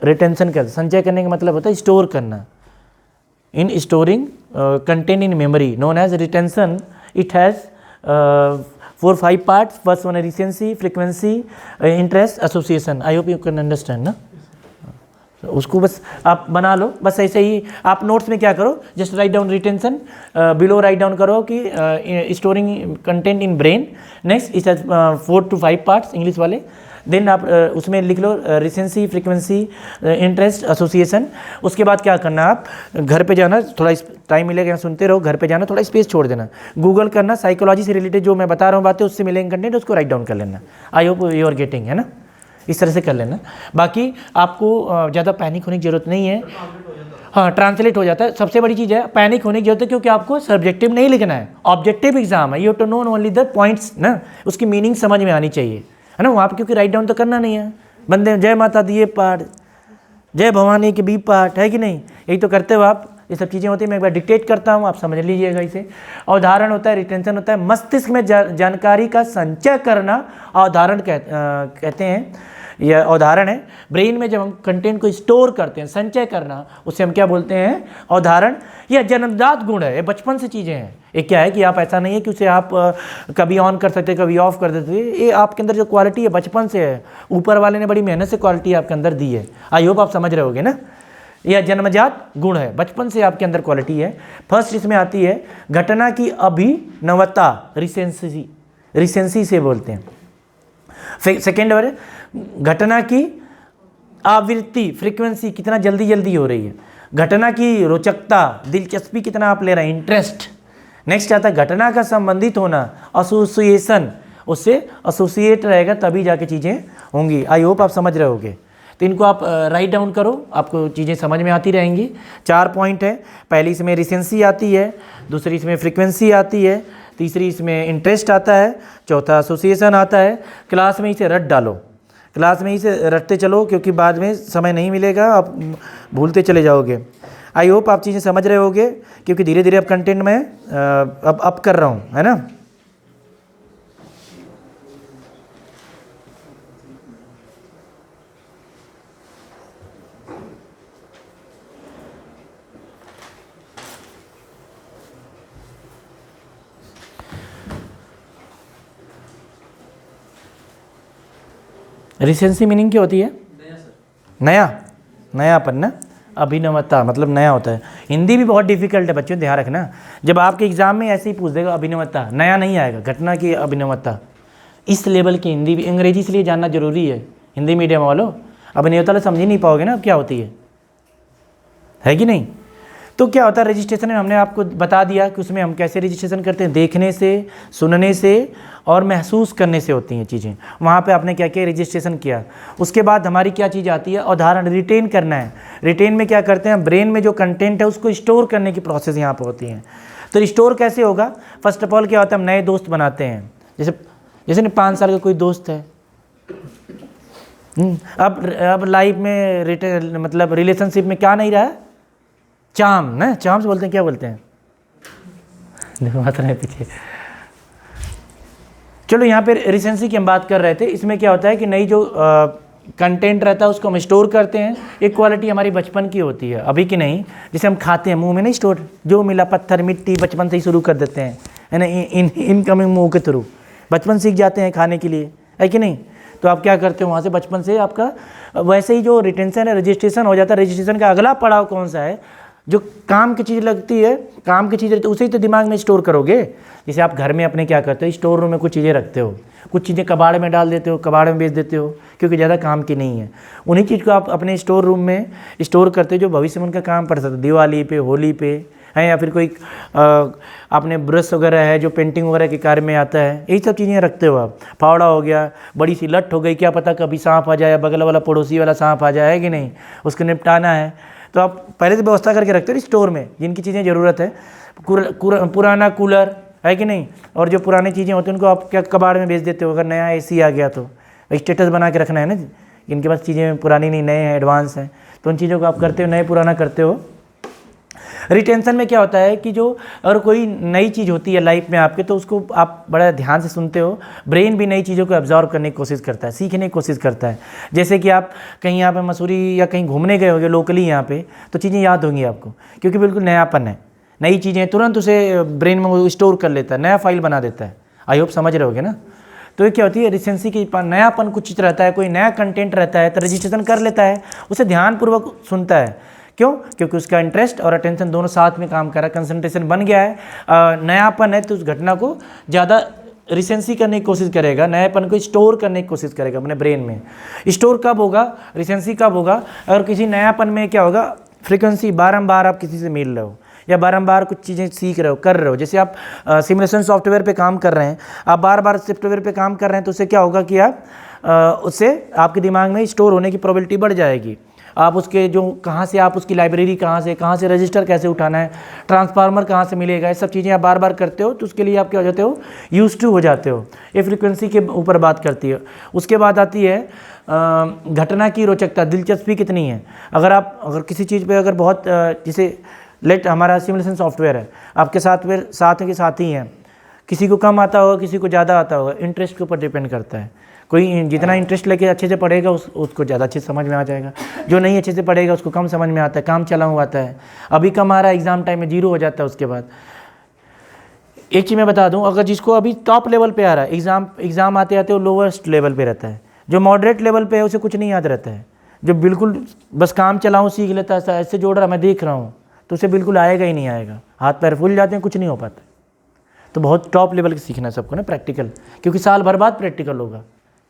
रिटेंशन कर, संचय करने का मतलब होता है स्टोर करना। In storing content in memory known as retention, it has 4-5 parts. First one है recency, frequency, interest, association. I hope you can understand ना। उसको बस आप बना लो, बस ऐसे ही। आप नोट्स में क्या करो, just write down retention, below write down करो कि storing content in brain. Next it has 4 to 5 parts, English वाले। देन आप उसमें लिख लो रिसेंसी, फ्रीक्वेंसी, इंटरेस्ट, एसोसिएशन। उसके बाद क्या करना, आप घर पे जाना, थोड़ा टाइम मिलेगा, सुनते रहो, घर पे जाना, थोड़ा स्पेस छोड़ देना, गूगल करना, साइकोलॉजी से रिलेटेड जो मैं बता रहा हूँ बातें, उससे मिलेंगे कंटेंट, उसको राइट डाउन कर लेना। I hope you are getting, है ना। इस तरह से कर लेना। बाकी आपको ज़्यादा पैनिक होने की ज़रूरत नहीं है। हाँ, ट्रांसलेट हो जाता है। सबसे बड़ी चीज़ है, पैनिक होने की जरूरत है, क्योंकि आपको सब्जेक्टिव नहीं लिखना है, ऑब्जेक्टिव एग्जाम है। You have to know only the points ना, उसकी मीनिंग समझ में आनी चाहिए, है ना। वहाँ पर क्योंकि राइट डाउन तो करना नहीं है। बंदे जय माता दी ये पाठ, जय भवानी के बी पाठ, है कि नहीं, यही तो करते हो आप। ये सब चीज़ें होती हैं। मैं एक बार डिक्टेट करता हूँ, आप समझ लीजिएगा इसे। अवधारण होता है, रिटेंशन होता है, मस्तिष्क में जानकारी का संचय करना अवधारण कहते हैं। यह अवधारण है। ब्रेन में जब हम कंटेंट को स्टोर करते हैं, संचय करना, उसे हम क्या बोलते हैं, अवधारण। यह जन्मजात गुण है, ये बचपन से चीज़ें हैं। ये क्या है कि आप, ऐसा नहीं है कि उसे आप कभी ऑन कर सकते, कभी ऑफ कर देते। ये आपके अंदर जो क्वालिटी है बचपन से है, ऊपर वाले ने बड़ी मेहनत से क्वालिटी आपके अंदर दी है। आई होप आप समझ रहे होगे ना। यह जन्मजात गुण है, बचपन से आपके अंदर क्वालिटी है। फर्स्ट इसमें आती है घटना की अभिनवता, रिसेंसी, रिसेंसी से बोलते हैं। सेकेंड है घटना की आवृत्ति, फ्रीक्वेंसी, कितना जल्दी जल्दी हो रही है। घटना की रोचकता, दिलचस्पी कितना आप ले रहे हैं, इंटरेस्ट। नेक्स्ट आता है घटना का संबंधित होना, एसोसिएशन, उससे एसोसिएट रहेगा तभी जाके चीज़ें होंगी। आई होप आप समझ रहे होगे। तो इनको आप राइट डाउन करो, आपको चीज़ें समझ में आती रहेंगी। 4 पॉइंट है। पहली इसमें रिसेंसी आती है, दूसरी इसमें फ्रीक्वेंसी आती है, तीसरी इसमें इंटरेस्ट आता है, चौथा एसोसिएशन आता है। क्लास में इसे रट डालो, क्लास में इसे रटते चलो, क्योंकि बाद में समय नहीं मिलेगा, आप भूलते चले जाओगे। आई होप आप चीज़ें समझ रहे होगे, क्योंकि धीरे धीरे अब कंटेंट में अब अप कर रहा हूँ, है ना। रिसेंसी मीनिंग क्या होती है, नया, नयापन ना। अभिनवता मतलब नया होता है। हिंदी भी बहुत डिफिकल्ट है बच्चों, ध्यान रखना। जब आपके एग्जाम में ऐसे ही पूछ देगा अभिनवता, नया नहीं आएगा, घटना की अभिनवता। इस लेवल की हिंदी भी, अंग्रेजी इसलिए जानना जरूरी है हिंदी मीडियम वालों। अभिनवता समझ ही नहीं पाओगे ना अब क्या होती है कि नहीं। तो क्या होता है रजिस्ट्रेशन में, हमने आपको बता दिया कि उसमें हम कैसे रजिस्ट्रेशन करते हैं, देखने से, सुनने से और महसूस करने से होती हैं चीज़ें। वहाँ पे आपने क्या किया, रजिस्ट्रेशन किया। उसके बाद हमारी क्या चीज़ आती है, उदाहरण रिटेन करना है। रिटेन में क्या करते हैं, ब्रेन में जो कंटेंट है उसको स्टोर करने की प्रोसेस यहाँ पर होती है। तो स्टोर कैसे होगा, फर्स्ट ऑफ ऑल क्या होता है, हम नए दोस्त बनाते हैं। जैसे 5 साल का कोई दोस्त है, अब लाइफ में मतलब रिलेशनशिप में क्या नहीं रहा है, चाम ना, चाम से बोलते हैं, क्या बोलते हैं, देखो बात रहे पीछे। चलो यहाँ पे रिसेंसी की हम बात कर रहे थे। इसमें क्या होता है कि नई जो कंटेंट रहता है उसको हम स्टोर करते हैं। एक क्वालिटी हमारी बचपन की होती है, अभी की नहीं। जैसे हम खाते हैं, मुंह में नहीं स्टोर, जो मिला पत्थर मिट्टी बचपन से ही शुरू कर देते हैं, है ना, इनकमिंग मुंह के थ्रू बचपन सीख जाते हैं खाने के लिए, है कि नहीं। तो आप क्या करते हो, वहाँ से बचपन से आपका वैसे ही जो रिटेंशन है, रजिस्ट्रेशन हो जाता है। रजिस्ट्रेशन का अगला पड़ाव कौन सा है, जो काम की चीज़ लगती है, काम की चीज़ तो उसे ही तो दिमाग में स्टोर करोगे। जैसे आप घर में अपने क्या करते हो, स्टोर रूम में कुछ चीज़ें रखते हो, कुछ चीज़ें कबाड़ में डाल देते हो, कबाड़ में बेच देते हो, क्योंकि ज़्यादा काम की नहीं है। उन्हीं चीज़ को आप अपने स्टोर रूम में स्टोर करते हो जो भविष्य में उनका काम पड़ सकता है, दिवाली पे, होली पे है, या फिर कोई आपने ब्रश वगैरह है जो पेंटिंग वगैरह के कार्य में आता है, यही सब चीज़ें रखते हो आप। फावड़ा हो गया, बड़ी सी लठ हो गई, क्या पता कभी सांप आ जाए, बगल वाला पड़ोसी वाला सांप आ जाए, कि नहीं, उसको निपटाना है। तो आप पहले से व्यवस्था करके रखते हो स्टोर में, जिनकी चीज़ें ज़रूरत है। पुराना कूलर है कि नहीं, और जो पुरानी चीज़ें होती हैं उनको आप क्या कबाड़ में बेच देते हो। अगर नया एसी आ गया तो स्टेटस बना के रखना है ना, इनके पास चीज़ें पुरानी नहीं, नए हैं, एडवांस हैं, तो उन चीज़ों को आप करते हो, नए पुराना करते हो। रिटेंशन में क्या होता है कि जो अगर कोई नई चीज़ होती है लाइफ में आपके, तो उसको आप बड़ा ध्यान से सुनते हो। ब्रेन भी नई चीज़ों को एब्जॉर्व करने की कोशिश करता है, सीखने की कोशिश करता है। जैसे कि आप कहीं यहाँ पे मसूरी या कहीं घूमने गए होंगे लोकली यहाँ पे, तो चीज़ें याद होंगी आपको, क्योंकि बिल्कुल नयापन है, नई चीज़ें तुरंत उसे ब्रेन में वो स्टोर कर लेता है, नया फाइल बना देता है। आई होप समझ रहे होगे ना। तो ये क्या होती है, रिसेंसी की नयापन कुछ चीज़ रहता है, कोई नया कंटेंट रहता है तो रजिस्ट्रेशन कर लेता है, उसे ध्यानपूर्वक सुनता है। क्यों, क्योंकि उसका इंटरेस्ट और अटेंशन दोनों साथ में काम कर रहा है, कंसंट्रेशन बन गया है, नयापन है, तो उस घटना को ज़्यादा रिसेंसी करने की कोशिश करेगा, नयापन को स्टोर करने की कोशिश करेगा अपने ब्रेन में। स्टोर कब होगा, रिसेंसी कब होगा, अगर किसी नयापन में क्या होगा, फ्रीक्वेंसी, बारंबार आप किसी से मिल रहे हो या बारंबार कुछ चीज़ें सीख रहे हो, कर रहे हो। जैसे आप सिमुलेशन सॉफ्टवेयर पे काम कर रहे हैं, आप बार बार सॉफ्टवेयर पे काम कर रहे हैं, तो उससे क्या होगा कि आप उससे आपके दिमाग में स्टोर होने की प्रोबेबिलिटी बढ़ जाएगी। आप उसके जो कहाँ से, आप उसकी लाइब्रेरी कहाँ से रजिस्टर कैसे उठाना है, ट्रांसफार्मर कहाँ से मिलेगा, ये सब चीज़ें आप बार बार करते हो, तो उसके लिए आप क्या हो जाते हो, यूज टू हो जाते हो। ये फ्रीक्वेंसी के ऊपर बात करती है। उसके बाद आती है घटना की रोचकता, दिलचस्पी कितनी है। अगर किसी चीज़ पे अगर बहुत जैसे हमारा सिमुलेशन सॉफ्टवेयर है, आपके साथ के साथ ही हैं, किसी को कम आता होगा, किसी को ज़्यादा आता होगा, इंटरेस्ट के ऊपर डिपेंड करता है। कोई जितना इंटरेस्ट लेके अच्छे से पढ़ेगा उसको ज़्यादा अच्छे से समझ में आ जाएगा, जो नहीं अच्छे से पढ़ेगा उसको कम समझ में आता है, काम चला हुआ आता है। अभी कम आ रहा है, एग्ज़ाम टाइम में 0 हो जाता है। उसके बाद एक चीज़ मैं बता दूं, अगर जिसको अभी टॉप लेवल पे आ रहा है, एग्ज़ाम आते आते वो लोवेस्ट लेवल पे रहता है। जो मॉडरेट लेवल पे है उसे कुछ नहीं याद रहता है। जो बिल्कुल बस काम चलाऊँ सीख लेता है, ऐसे जोड़ रहा मैं देख रहा हूँ, तो उसे बिल्कुल आएगा ही नहीं आएगा, हाथ पैर फूल जाते हैं, कुछ नहीं हो पाता। तो बहुत टॉप लेवल के सीखना है सबको ना, प्रैक्टिकल, क्योंकि साल भर बाद प्रैक्टिकल होगा,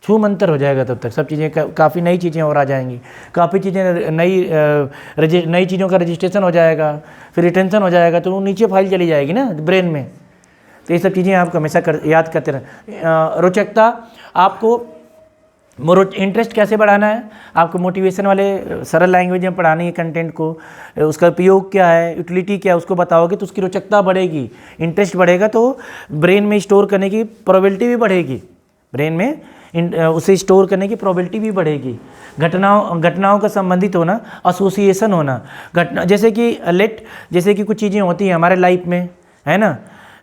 छू मंतर हो जाएगा तब तक। सब चीज़ें काफ़ी नई चीज़ें और आ जाएंगी, काफ़ी चीज़ें नई चीज़ों का रजिस्ट्रेशन हो जाएगा, फिर रिटेंशन हो जाएगा, तो वो नीचे फाइल चली जाएगी ना ब्रेन में। तो ये सब चीज़ें आपको हमेशा याद करते रहें। रोचकता, आपको इंटरेस्ट कैसे बढ़ाना है, आपको मोटिवेशन वाले सरल लैंग्वेज में पढ़ानी है कंटेंट को, उसका उपयोग क्या है, यूटिलिटी क्या है, उसको बताओगे तो उसकी रोचकता बढ़ेगी, इंटरेस्ट बढ़ेगा, तो ब्रेन में स्टोर करने की प्रोबेबिलिटी भी बढ़ेगी, ब्रेन में उसे स्टोर करने की प्रोबेबिलिटी भी बढ़ेगी। घटनाओं का संबंधित होना, एसोसिएशन होना, जैसे कि कुछ चीज़ें होती हैं हमारे लाइफ में, है ना,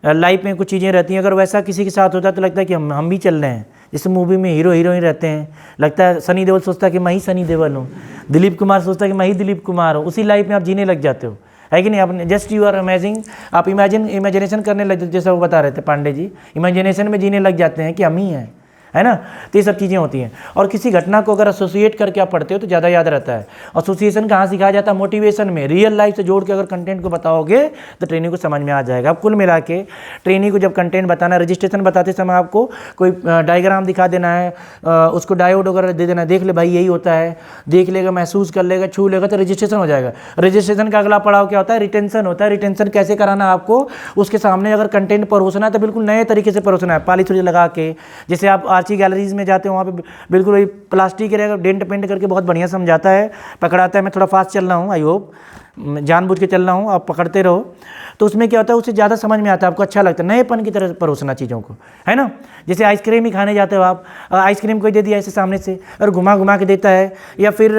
लाइफ में कुछ चीज़ें रहती हैं, अगर वैसा किसी के साथ होता है तो लगता है कि हम भी चल रहे हैं। जैसे मूवी में हीरो हीरोइन रहते हैं, लगता है सनी देओल सोचता है कि मैं ही सनी देओल हूँ, दिलीप कुमार सोचता है कि मैं ही दिलीप कुमार हूँ, उसी लाइफ में आप जीने लग जाते हो, है कि नहीं। आपने जस्ट यू आर अमेजिंग, आप इमेजिनेशन करने लग जाते, जैसा वो बता रहे थे पांडे जी, इमेजिनेशन में जीने लग जाते हैं कि हम ही हैं, है ना। तो ये सब चीज़ें होती हैं। और किसी घटना को अगर एसोसिएट करके आप पढ़ते हो तो ज़्यादा याद रहता है। एसोसिएशन कहाँ सिखाया जाता है? मोटिवेशन में। रियल लाइफ से जोड़ के अगर कंटेंट को बताओगे तो ट्रेनिंग को समझ में आ जाएगा। अब कुल मिला के ट्रेनिंग को जब कंटेंट बताना, रजिस्ट्रेशन बताते समय आपको कोई डायग्राम दिखा देना है, उसको डायोड वगैरह दे देना है, देख ले भाई यही होता है, देख लेगा, महसूस कर लेगा, छू लेगा तो रजिस्ट्रेशन हो जाएगा। रजिस्ट्रेशन का अगला पड़ाव क्या होता है? रिटेंशन होता है। रिटेंशन कैसे कराना आपको? उसके सामने अगर कंटेंट परोसना है तो बिल्कुल नए तरीके से परोसना है, पॉलीथीन लगा के। जैसे आप आर्ची गैलरीज में जाते हो, वहाँ पे बिल्कुल वही प्लास्टिक के रहेगा, डेंट पेंट करके बहुत बढ़िया समझाता है, पकड़ाता है। मैं थोड़ा फास्ट चल रहा हूँ, आई होप जानबूझ के चल रहा हूँ, आप पकड़ते रहो। तो उसमें क्या होता है, उससे ज़्यादा समझ में आता है, आपको अच्छा लगता है, नएपन की तरह परोसना चीज़ों को, है ना। जैसे आइसक्रीम ही खाने जाते हो आप, आइसक्रीम कोई दे दिया ऐसे सामने से और घुमा घुमा के देता है, या फिर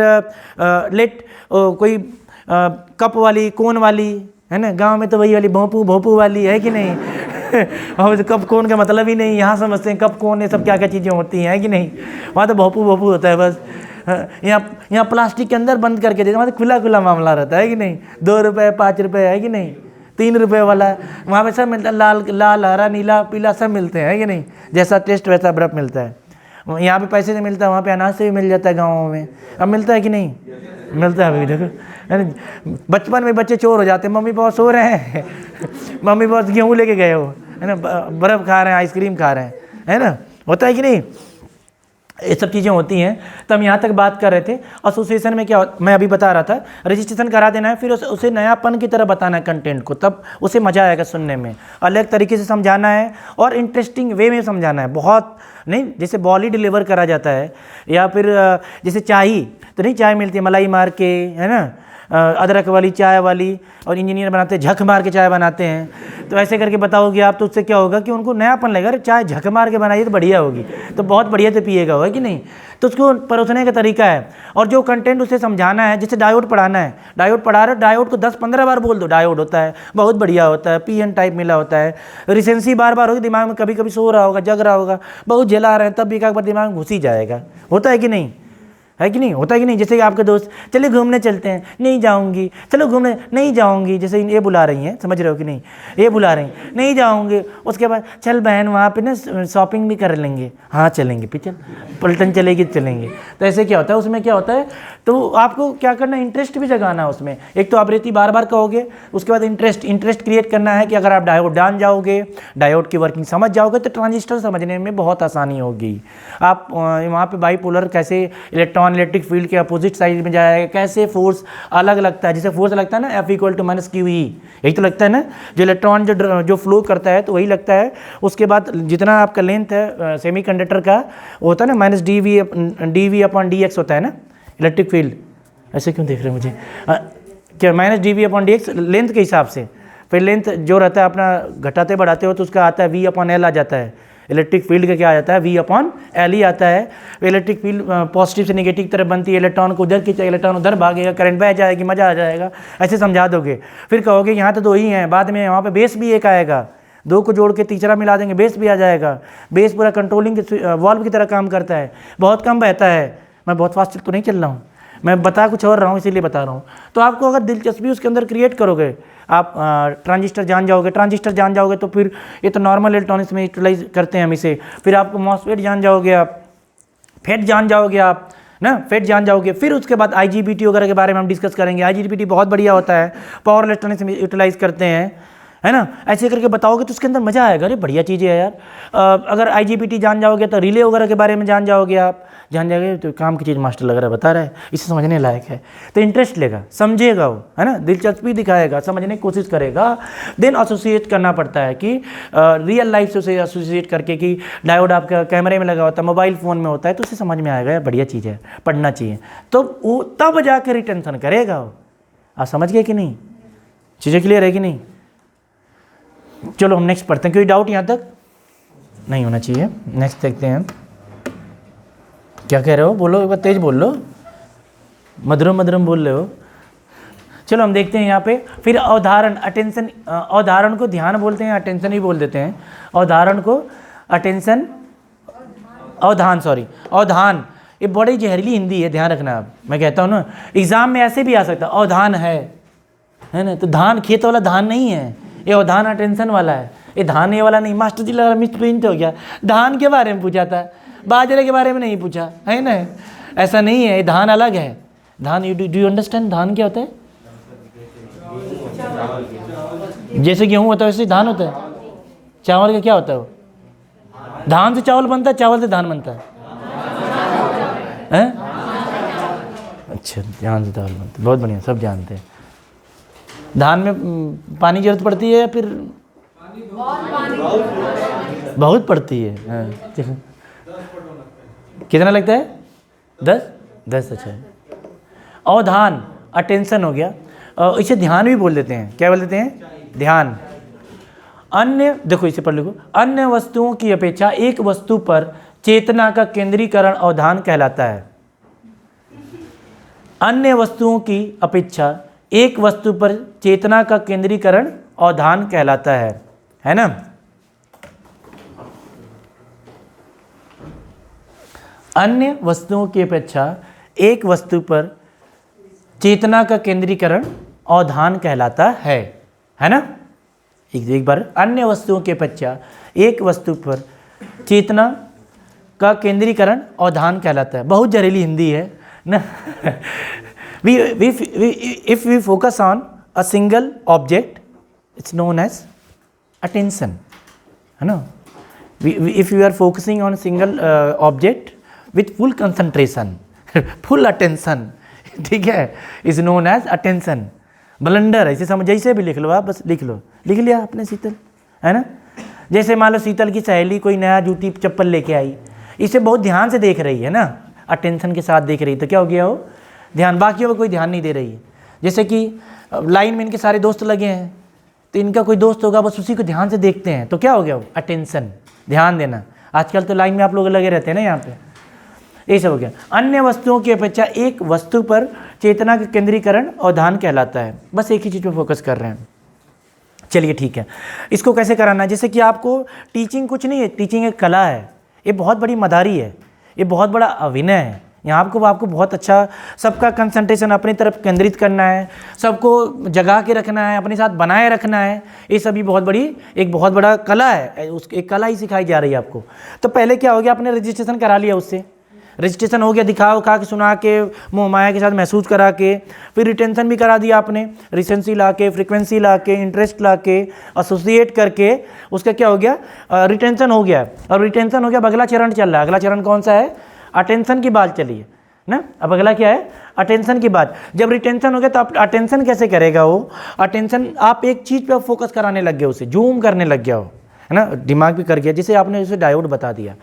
कोई कप वाली, कोन वाली, है ना। गांव में तो वही वाली भोंपू भोंपू वाली है कि नहीं और कप कोन का मतलब ही नहीं, यहाँ समझते हैं कप कोन ये सब क्या क्या चीज़ें होती हैं, है कि नहीं। वहाँ तो भोंपू भोंपू होता है बस। यहाँ प्लास्टिक के अंदर बंद करके देते, वहाँ तो खुला खुला मामला रहता है कि नहीं। 2 रुपये 5 रुपये, है कि नहीं। 3 रुपये वाला वहाँ पे सब मिलता है, लाल लाल हरा नीला पीला सब मिलते हैं, है कि नहीं। जैसा टेस्ट वैसा बर्फ मिलता है। यहाँ पे पैसे से मिलता है, वहाँ पे अनाज से भी मिल जाता है गाँव में। अब मिलता है कि नहीं? मिलता है। अभी देखो बचपन में बच्चे चोर हो जाते हैं, मम्मी पापा सो रहे हैं मम्मी पापा गेहूँ लेके गए हो, है ना, बर्फ़ खा रहे हैं, आइसक्रीम खा रहे हैं, है ना। होता है कि नहीं। ये सब चीज़ें होती हैं। तो हम यहाँ तक बात कर रहे थे एसोसिएशन में क्या मैं अभी बता रहा था, रजिस्ट्रेशन करा देना है, फिर उसे नयापन की तरह बताना है कंटेंट को, तब उसे मज़ा आएगा सुनने में। अलग तरीके से समझाना है और इंटरेस्टिंग वे में समझाना है, बहुत नहीं जैसे बॉल ही डिलीवर करा जाता है, या फिर जैसे चाय तो नहीं, चाय मिलती है मलाई मार के, है ना, अदरक वाली चाय वाली, और इंजीनियर बनाते हैं झक मार के चाय बनाते हैं। तो ऐसे करके बताओगे आप तो उससे क्या होगा कि उनको नयापन लगेगा, अरे चाय झक मार के बनाइए तो बढ़िया होगी, तो बहुत बढ़िया से पिएगा, होगा कि नहीं। तो उसको परोसने का तरीका है। और जो कंटेंट उसे समझाना है, जैसे डायोड पढ़ाना है, डायोड पढ़ा रहे हो, डायोड को 10-15 बार बोल दो, डायोड होता है, बहुत बढ़िया होता है, पीएन टाइप मिला होता है। रिसेंसी बार बार होगी, दिमाग में कभी कभी सो रहा होगा, जग रहा होगा, बहुत जला रहे हैं, तब भी एक बार दिमाग में घुस ही जाएगा। होता है कि नहीं, है कि नहीं, होता है कि नहीं। जैसे कि आपके दोस्त चलिए घूमने चलते हैं, नहीं जाऊंगी, चलो घूमने नहीं जाऊंगी, जैसे ये बुला रही हैं, समझ रहे हो कि नहीं, ये बुला रही हैं, नहीं जाऊंगी। उसके बाद चल बहन वहाँ पे ना शॉपिंग भी कर लेंगे, हाँ चलेंगे, फिर चल पलटन चलेगी चलेंगे। तो ऐसे क्या होता है, उसमें क्या होता है, तो आपको क्या करना है, इंटरेस्ट भी जगाना है उसमें। एक तो आप रेती बार बार कहोगे, उसके बाद इंटरेस्ट क्रिएट करना है कि अगर आप डायोड जान जाओगे, डायोड की वर्किंग समझ जाओगे तो ट्रांजिस्टर समझने में बहुत आसानी होगी। आप वहाँ पे बाईपोलर कैसे इलेक्ट्रॉन इलेक्ट्रिक फील्ड के अपोजिट साइड में जाएगा, कैसे फोर्स अलग लगता है, जैसे फोर्स लगता है ना F = -QE, यही तो लगता है ना, जो इलेक्ट्रॉन जो फ्लो करता है तो वही लगता है। उसके बाद जितना आपका लेंथ है सेमीकंडक्टर का होता है ना -dV/dx होता है ना इलेक्ट्रिक फील्ड। ऐसे क्यों देख रहे हैं मुझे, क्या -dV/dx लेंथ के हिसाब से, फिर लेंथ जो रहता है अपना घटाते बढ़ाते हो तो उसका आता है V/L आ जाता है। इलेक्ट्रिक फील्ड का क्या आ जाता है, V/L ही आता है। इलेक्ट्रिक फील्ड पॉजिटिव से नेगेटिव की तरफ बनती है, इलेक्ट्रॉन को उधर खींचा, इलेक्ट्रॉन उधर भागेगा, करंट बह जाएगी, मज़ा आ जाएगा। ऐसे समझा दोगे, फिर कहोगे यहाँ तो 2 ही हैं, बाद में वहाँ पे बेस भी एक आएगा, 2 को जोड़ के तीसरा मिला देंगे, बेस भी आ जाएगा। बेस पूरा कंट्रोलिंग वॉल्व की तरह काम करता है, बहुत कम बहता है। मैं बहुत फास्ट तो नहीं चल रहा हूँ, मैं बता कुछ और रहा हूँ, इसीलिए बता रहा हूँ। तो आपको अगर दिलचस्पी उसके अंदर क्रिएट करोगे, आप ट्रांजिस्टर जान जाओगे तो फिर ये तो नॉर्मल इलेक्ट्रॉनिक्स में यूटिलाइज करते हैं हम इसे। फिर आपको मॉसफेट जान जाओगे, आप फेट जान जाओगे, आप ना फेट जान जाओगे। फिर उसके बाद IGBT वगैरह के बारे में हम डिस्कस करेंगे। IGBT बहुत बढ़िया होता है, पावर इलेक्ट्रॉनिक्स में यूटिलाइज करते हैं, है ना। ऐसे करके बताओगे तो उसके अंदर मज़ा आएगा, अरे बढ़िया चीज़ है यार। अगर IGBT जान जाओगे तो रिले वगैरह के बारे में जान जाओगे, आप जान जाओगे तो काम की चीज़ मास्टर लग रहा है, बता रहा है, इसे समझने लायक है। तो इंटरेस्ट लेगा, समझेगा वो, है ना, दिलचस्पी दिखाएगा, समझने की कोशिश करेगा। देन एसोसिएट करना पड़ता है कि रियल लाइफ से उसे एसोसिएट करके कि डायोड आपका कैमरे में लगा होता है, मोबाइल फ़ोन में होता है, तो उसे समझ में आएगा, बढ़िया चीज़ है, पढ़ना चाहिए। तो वो तब जाकर रिटेंशन करेगा वो। आप समझ गए कि नहीं, चीज़ें क्लियर है कि नहीं। चलो हम नेक्स्ट पढ़ते हैं, कोई डाउट यहाँ तक नहीं होना चाहिए। नेक्स्ट देखते हैं, क्या कह रहे हो, बोलो एक बार तेज बोल लो, मधुरम मधुरम बोल रहे हो। चलो हम देखते हैं यहाँ पे, फिर अवधारण, अटेंशन, अवधारण को ध्यान बोलते हैं, अटेंशन ही बोल देते हैं। अवधारण को अटेंशन, अवधान, ये बड़ी जहरीली हिंदी है, ध्यान रखना। आप मैं कहता हूँ ना, एग्जाम में ऐसे भी आ सकता है, अवधान है ना, तो धान खेत वाला धान नहीं है, ये अवधान अटेंशन वाला है। ये धान ये वाला नहीं, मास्टर जी लगा मिस प्रिंट हो गया, धान के बारे में पूछा था, बाजरे के बारे में नहीं पूछा है ना, ऐसा नहीं है, धान अलग है। धान, डू यू अंडरस्टैंड धान क्या होता है? जैसे गेहूं होता है वैसे धान होता है। चावल का क्या होता है? वो धान से चावल बनता है, चावल से धान बनता है, हैं? अच्छा, धान से चावल बनता है, बहुत बढ़िया, सब जानते हैं। धान में पानी की जरूरत पड़ती है या फिर बहुत पड़ती है? हाँ। कितना लगता है? 10। अच्छा है। और ध्यान, अटेंशन हो गया, इसे ध्यान भी बोल देते हैं। क्या बोल देते हैं? ध्यान। अन्य, देखो इसे पढ़ लिखो, अन्य वस्तुओं की अपेक्षा एक वस्तु पर चेतना का केंद्रीकरण अवधान कहलाता है। अन्य वस्तुओं की अपेक्षा एक वस्तु पर चेतना का केंद्रीकरण अवधान कहलाता है ना? अन्य वस्तुओं की अपेक्षा एक वस्तु पर चेतना का केंद्रीकरण अवधान कहलाता है ना? एक बार, अन्य वस्तुओं के अपेक्षा एक वस्तु पर चेतना का केंद्रीकरण अवधान कहलाता है। बहुत जहरीली हिंदी है ना। If we focus on a single object, it's known as attention, है ना? If you are focusing on single object with full concentration, full attention, ठीक है, is known as attention. Blunder, ऐसे समझ, जैसे भी लिख लो आप, बस लिख लो, लिख लिया आपने शीतल, है ना? जैसे मान लो शीतल की सहेली कोई नया जूती चप्पल लेके आई, इसे बहुत ध्यान से देख रही है ना, अटेंशन के साथ देख रही है, तो क्या हो गया वो? ध्यान। बाकियों पर कोई ध्यान नहीं दे रही है। जैसे कि लाइन में इनके सारे दोस्त लगे हैं, तो इनका कोई दोस्त होगा, बस उसी को ध्यान से देखते हैं, तो क्या हो गया वो? अटेंशन, ध्यान देना। आजकल तो लाइन में आप लोग लगे रहते हैं ना, यहाँ पे ये सब हो गया। अन्य वस्तुओं की अपेक्षा एक वस्तु पर चेतना का केंद्रीकरण अवधान कहलाता है। बस एक ही चीज़ पर फोकस कर रहे हैं। चलिए ठीक है, इसको कैसे कराना है? जैसे कि आपको टीचिंग कुछ नहीं है, टीचिंग एक कला है, ये बहुत बड़ी मदारी है, ये बहुत बड़ा अभिनय है। यहाँ आपको बहुत अच्छा सबका कंसंट्रेशन अपनी तरफ केंद्रित करना है, सबको जगा के रखना है, अपने साथ बनाए रखना है। ये सभी एक बहुत बड़ा कला है, एक कला ही सिखाई जा रही है आपको। तो पहले क्या हो गया, आपने रजिस्ट्रेशन करा लिया, उससे रजिस्ट्रेशन हो गया, दिखा उखा के, सुना के, मोह माया के साथ महसूस करा के, फिर रिटेंशन भी करा दिया आपने, रिसेंसी ला के, फ्रिक्वेंसी ला के, इंटरेस्ट ला के, एसोसिएट करके, उसका क्या हो गया? रिटेंशन हो गया। और रिटेंशन हो गया, अब अगला चरण चल रहा है। अगला चरण कौन सा है? अटेंशन की बात चली है ना। अब अगला क्या है? अटेंशन की बात। जब रिटेंशन हो गया तो आप अटेंशन कैसे करेगा वो? अटेंशन, आप एक चीज़ पे फोकस कराने लग गए, उसे जूम करने लग गया हो, है ना, दिमाग भी कर गया। जैसे आपने उसे डायोड बता दिया,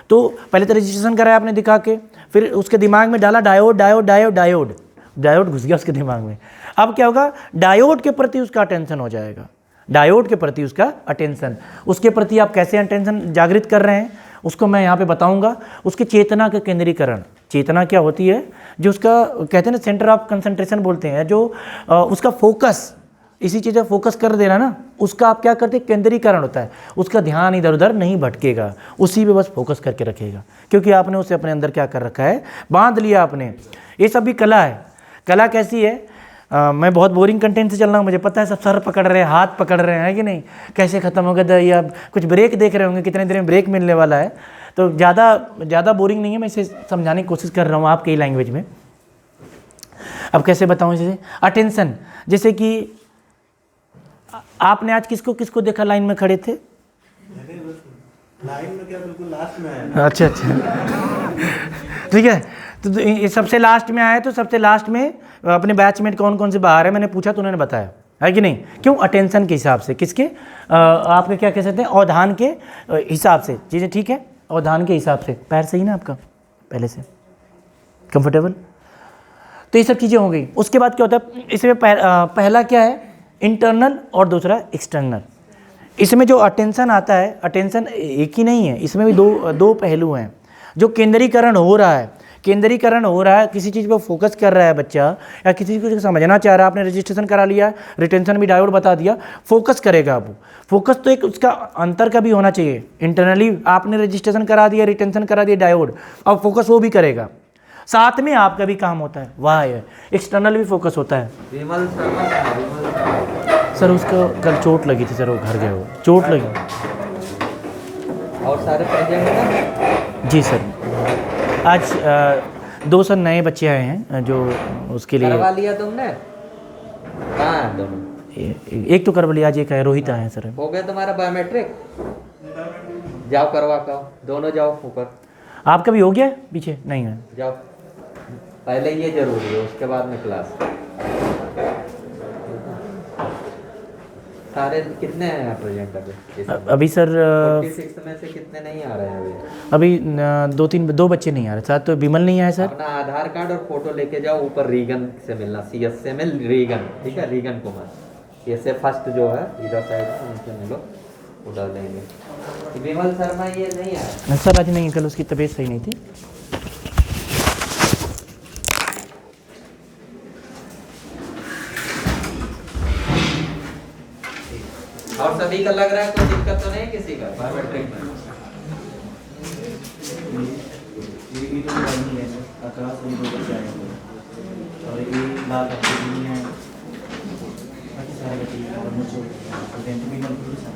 तो पहले तो रजिस्ट्रेशन कराया आपने दिखा के, फिर उसके दिमाग में डाला diode diode diode diode, diode घुस गया उसके दिमाग में। अब क्या होगा? डायोड के प्रति उसका अटेंशन हो जाएगा, डायोड के प्रति उसका अटेंशन। उसके प्रति आप कैसे अटेंशन जागृत कर रहे हैं उसको मैं यहाँ पे बताऊंगा। उसकी चेतना का केंद्रीकरण, चेतना क्या होती है? जो उसका कहते हैं ना, सेंटर ऑफ कंसंट्रेशन बोलते हैं, जो उसका फोकस, इसी चीज़ पर फोकस कर देना ना, उसका आप क्या करते हैं? केंद्रीकरण होता है। उसका ध्यान इधर उधर नहीं भटकेगा, उसी पे बस फोकस करके रखेगा, क्योंकि आपने उसे अपने अंदर क्या कर रखा है? बांध लिया आपने। ये सब भी कला है। कला कैसी है? मैं बहुत बोरिंग कंटेंट से चल रहा हूँ, मुझे पता है, सब सर पकड़ रहे हैं, हाथ पकड़ रहे हैं, कि नहीं? कैसे ख़त्म हो गया? या कुछ ब्रेक देख रहे होंगे, कितने देर में ब्रेक मिलने वाला है। तो ज़्यादा बोरिंग नहीं है, मैं इसे समझाने की कोशिश कर रहा हूँ आपकी लैंग्वेज में। अब कैसे बताऊँ इसे? अटेंशन, जैसे कि आपने आज किसको किसको देखा लाइन में खड़े थे? लाइन में क्या, बिल्कुल लास्ट में आए। अच्छा, ठीक है। तो ये सबसे लास्ट में आए, तो सबसे लास्ट में अपने बैचमेट कौन कौन से बाहर है मैंने पूछा तो उन्होंने बताया, है कि नहीं? क्यों? अटेंशन के हिसाब से। किसके? आपके क्या कह सकते हैं? अवधान के हिसाब से। चीज़ें ठीक है, अवधान के हिसाब से। पैर सही ना आपका पहले से? कंफर्टेबल? तो ये सब चीज़ें हो गई। उसके बाद क्या होता है इसमें? पहला क्या है? इंटरनल और दूसरा एक्सटर्नल। इसमें जो अटेंशन आता है, अटेंशन एक ही नहीं है, इसमें भी दो पहलू हैं। जो केंद्रीकरण हो रहा है, केंद्रीकरण हो रहा है, किसी चीज़ पर फोकस कर रहा है बच्चा, या किसी चीज़ को समझना चाह रहा है, आपने रजिस्ट्रेशन करा लिया, रिटेंशन भी डायोड बता दिया, फोकस करेगा वो। फोकस तो एक उसका अंतर का भी होना चाहिए। इंटरनली आपने रजिस्ट्रेशन करा दिया, रिटेंशन करा दिया, डायोड, अब फोकस वो भी करेगा, साथ में आपका भी काम होता है। वाह है, एक्सटर्नल भी फोकस होता है। सर उसको कल चोट लगी थी सर, वो घर गए, वो चोट लगी। और सारे पढ़ जाएंगे ना? जी सर। आज 2 सर नए बच्चे आए हैं जो उसके लिए करवा लिया तुमने? कहाँ है दोनों? एक तो करवा लिया, आज एक है रोहित आए हैं सर। हो गया तुम्हारा बायोमेट्रिक? जाओ करवा के आओ, दोनों जाओ ऊपर। आपका भी हो गया है? पीछे नहीं है। जाओ, पहले ये जरूरी है, उसके बाद में क्लास। सारे कितने हैं प्रेजेंट अभी? अभी सर 46 में से कितने नहीं आ रहे हैं अभी? अभी 2 बच्चे नहीं आ रहे, साथ तो विमल नहीं आया सर। अपना आधार कार्ड और फोटो लेके जाओ, ऊपर रीगन से मिलना, CS से मिल रीगन, ठीक है? रीगन कुमार ये से फर्स्ट जो है इधर साइड में, उनसे मिलो, उधर लेंगे। विमल शर्मा ये नहीं आया सर, आज नहीं, कल उसकी तबीयत सही नहीं थी। और सभी का लग रहा है, कोई दिक्कत तो नहीं किसी का बायोमेट्रिक में? ये तो नहीं है सर, आकाश और 2 बच्चे आए हैं और ये लाल बच्चे भी हैं, बाकी सारे बच्चे और मुझे प्रेजेंट भी मिल रही है।